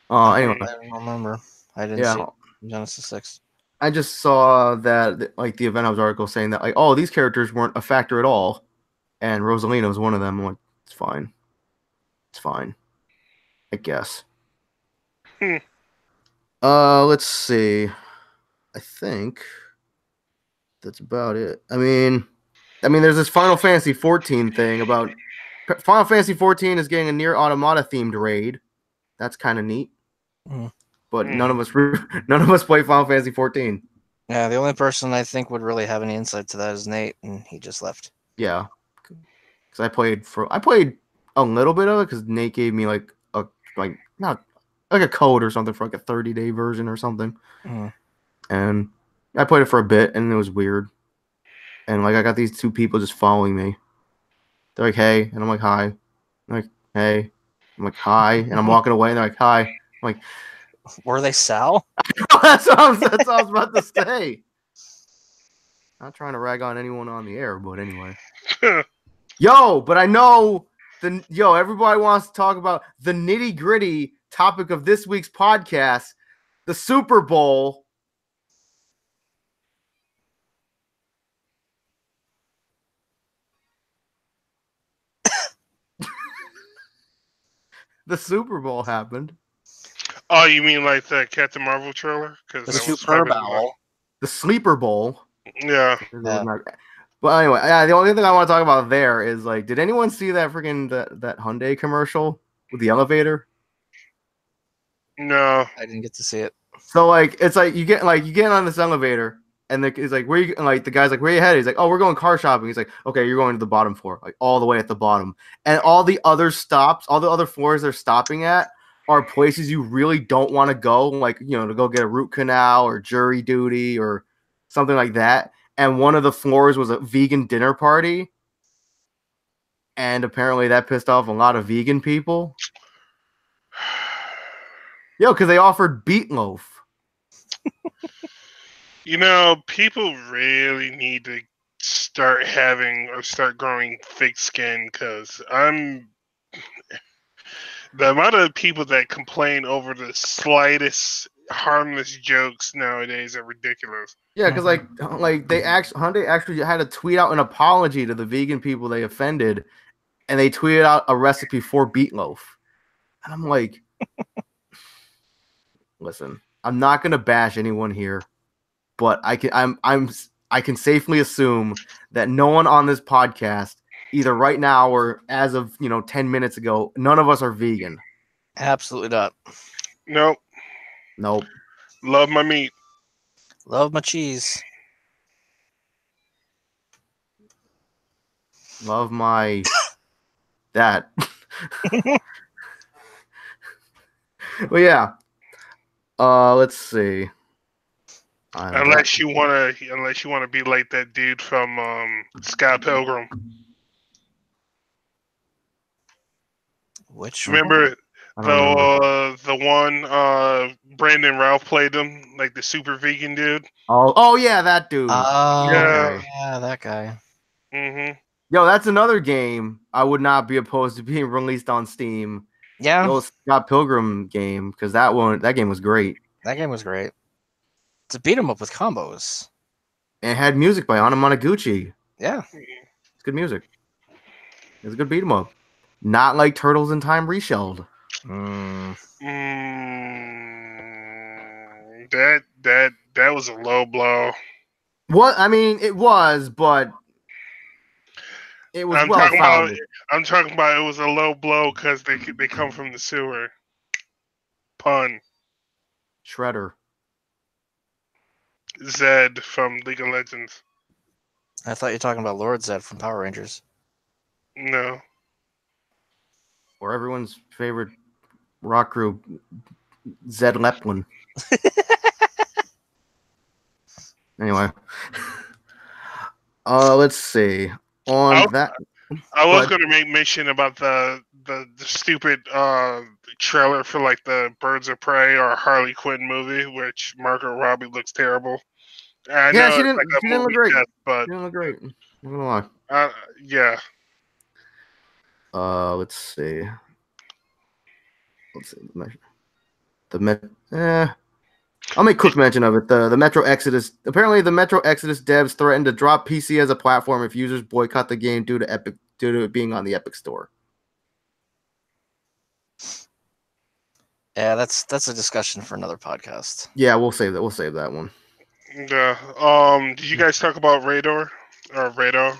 Anyway, I don't remember. I didn't yeah. see Genesis 6. I just saw that like the Event Hubs article saying that these characters weren't a factor at all, and Rosalina was one of them. I'm like, it's fine, I guess. Let's see. I think that's about it. I mean, there's this Final Fantasy 14 thing about Final Fantasy 14 is getting a Nier Automata themed raid. That's kind of neat. But none of us play Final Fantasy 14. Yeah, the only person I think would really have any insight to that is Nate, and he just left. Yeah, because I played a little bit of it because Nate gave me not like a code or something for like a 30-day version or something, and I played it for a bit and it was weird. And like I got these two people just following me. They're like, "Hey," and I'm like, "Hi." I'm like, "Hey," I'm like, "Hi," and I'm walking away and they're like, "Hi." I'm like, Were they Sal? that's what I was about to say. Not trying to rag on anyone on the air, but anyway. But I know everybody wants to talk about the nitty-gritty topic of this week's podcast, the Super Bowl. The Super Bowl happened. Oh, you mean like the Captain Marvel trailer? The That was Super probably Bowl. The Sleeper Bowl. Yeah. But anyway, the only thing I want to talk about there is did anyone see that freaking that Hyundai commercial with the elevator? No. I didn't get to see it. So it's you get on this elevator and it's like, where you the guy's like, where you headed? He's like, oh, we're going car shopping. He's like, okay, you're going to the bottom floor, all the way at the bottom. And all the other floors they're stopping at are places you really don't want to go, to go get a root canal or jury duty or something like that. And one of the floors was a vegan dinner party. And apparently that pissed off a lot of vegan people. Because they offered beetloaf. People really need to start growing thick skin because the amount of people that complain over the slightest harmless jokes nowadays are ridiculous. Yeah, because Hyundai actually had to tweet out an apology to the vegan people they offended, and they tweeted out a recipe for meatloaf. And I'm like, listen, I'm not gonna bash anyone here, but I can safely assume that no one on this podcast, either right now or as of 10 minutes ago, none of us are vegan. Absolutely not. Nope. Nope. Love my meat. Love my cheese. Love my that. Well, yeah. Let's see. Unless you wanna be like that dude from Scott Pilgrim. Which Remember I don't remember. the one Brandon Ralph played him, like the super vegan dude. Oh yeah, that dude. Oh, Yeah. yeah, that guy. Mm-hmm. Yo, that's another game I would not be opposed to being released on Steam. Yeah, The old Scott Pilgrim game, because that game was great. that game was great. To beat him up with combos. And it had music by Anna Monoguchi. Yeah. It's good music. It's a good beat 'em up. Not like Turtles in Time Reshelled. That was a low blow. What? I mean, it was, but it was I'm well talking about. founded. I'm talking about it was a low blow because they come from the sewer. Pun. Shredder. Zed from League of Legends. I thought you were talking about Lord Zed from Power Rangers. No. Or everyone's favorite rock group, Zed Leplin. Anyway. Let's see. I was going to make mention about the stupid trailer for like the Birds of Prey or Harley Quinn movie, which Margot Robbie looks terrible. I know she didn't look great. But she didn't look great. I'm not gonna lie. Yeah. Let's see. I'll make quick mention of it. The Metro Exodus. Apparently, the Metro Exodus devs threatened to drop PC as a platform if users boycott the game due to it being on the Epic Store. Yeah, that's a discussion for another podcast. Yeah, we'll save that. We'll save that one. Yeah. Did you guys talk about Radar or Radar?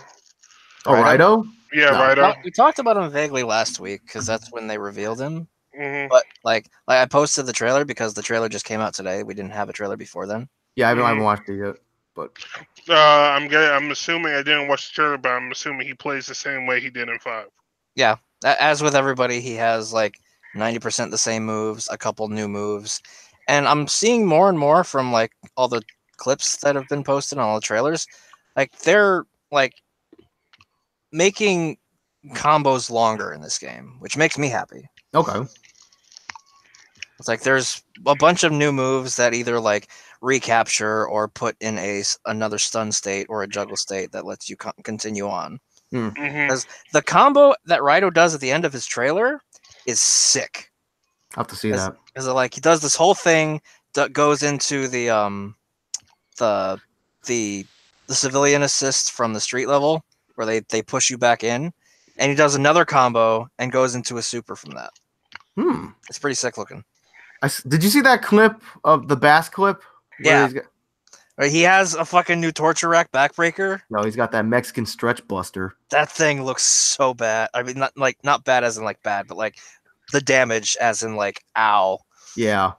Oh, Rido? Yeah, No. Radar. We talked about him vaguely last week because that's when they revealed him. Mm-hmm. But like I posted the trailer because the trailer just came out today. We didn't have a trailer before then. Yeah, I haven't watched it yet. But I'm assuming I didn't watch the trailer, but I'm assuming he plays the same way he did in 5. Yeah, as with everybody, he has like 90% the same moves, a couple new moves, and I'm seeing more and more from like all the clips that have been posted on all the trailers. Like they're like making combos longer in this game, which makes me happy. okay. It's like there's a bunch of new moves that either like recapture or put in another stun state or a juggle state that lets you continue on. Mm-hmm. The combo that Rido does at the end of his trailer is sick. I'll have to see that. Because like he does this whole thing that goes into the civilian assist from the street level where they push you back in, and he does another combo and goes into a super from that. It's pretty sick looking. Did you see that clip of the Bass clip? Yeah. He has a fucking new torture rack backbreaker. No, he's got that Mexican stretch buster. That thing looks so bad. I mean, not bad as in like bad, but like the damage as in like ow. Yeah.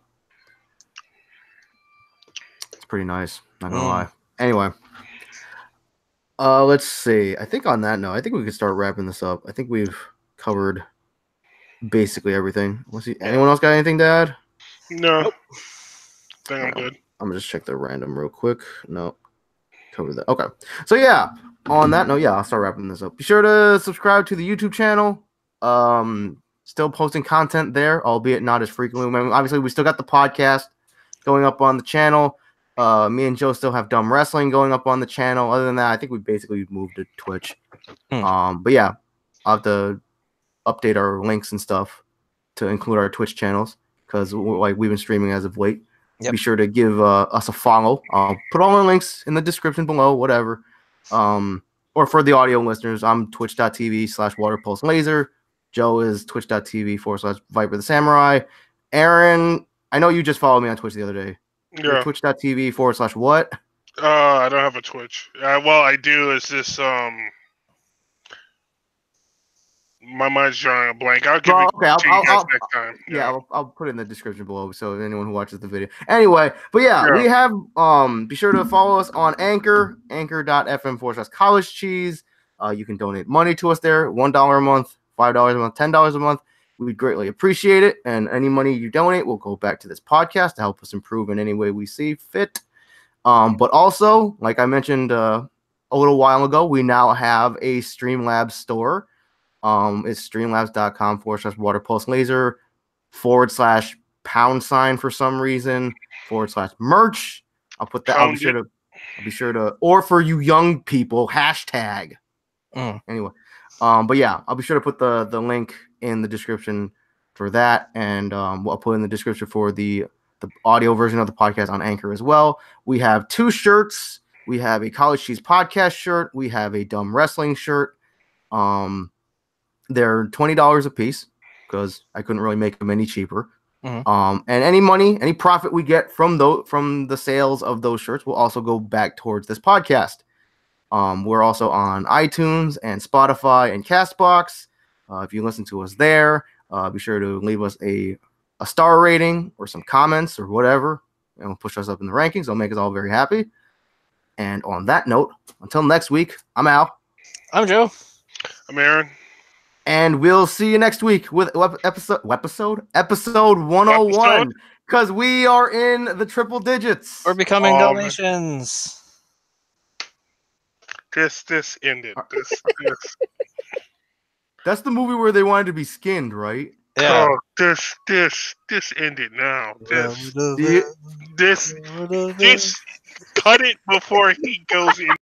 It's pretty nice. Not gonna lie. Anyway. Let's see. I think on that note, I think we could start wrapping this up. I think we've covered basically everything. Anyone else got anything to add? No. Nope. I think I'm good. I'm gonna just check the random real quick. No. Cover that. Okay. So yeah, on that note, I'll start wrapping this up. Be sure to subscribe to the YouTube channel. Still posting content there, albeit not as frequently. I mean, obviously, we still got the podcast going up on the channel. Me and Joe still have Dumb Wrestling going up on the channel. Other than that, I think we basically moved to Twitch. But yeah, I'll have to update our links and stuff to include our Twitch channels because we've been streaming as of late. Yep. Be sure to give us a follow. I'll put all our links in the description below, whatever. Or or for the audio listeners, I'm twitch.tv/waterpulselaser. Joe is twitch.tv/Viper the Samurai. Aaron, I know you just followed me on Twitch the other day. Yeah. Twitch.tv/what? I don't have a Twitch. Well, I do. It's just my mind's drawing a blank. I'll give it to you guys next time. Yeah, I'll put it in the description below so anyone who watches the video. Anyway, but yeah, we have be sure to follow us on Anchor, anchor.fm/college cheese. You can donate money to us there, $1 a month, $5 a month, $10 a month. We'd greatly appreciate it. And any money you donate will go back to this podcast to help us improve in any way we see fit. But also, like I mentioned a little while ago, we now have a Streamlabs store. It's streamlabs.com/waterpulselaser /# for some reason /merch. I'll put that. I'll be sure to, or for you young people, hashtag. Anyway, but yeah, I'll be sure to put the link in the description for that, and I'll put in the description for the audio version of the podcast on Anchor as well. We have 2 shirts. We have a College Cheese Podcast shirt. We have a Dumb Wrestling shirt. They're $20 a piece because I couldn't really make them any cheaper. And any profit we get from the sales of those shirts will also go back towards this podcast. We're also on iTunes and Spotify and Castbox. If you listen to us there, be sure to leave us a star rating or some comments or whatever. It'll push us up in the rankings. It'll make us all very happy. And on that note, until next week, I'm Al. I'm Joe. I'm Aaron. And we'll see you next week with episode 101, because we are in the triple digits. We're becoming Dalmatians. This ended. This. That's the movie where they wanted to be skinned, right? Yeah. Oh, this ended now. This cut it before he goes in.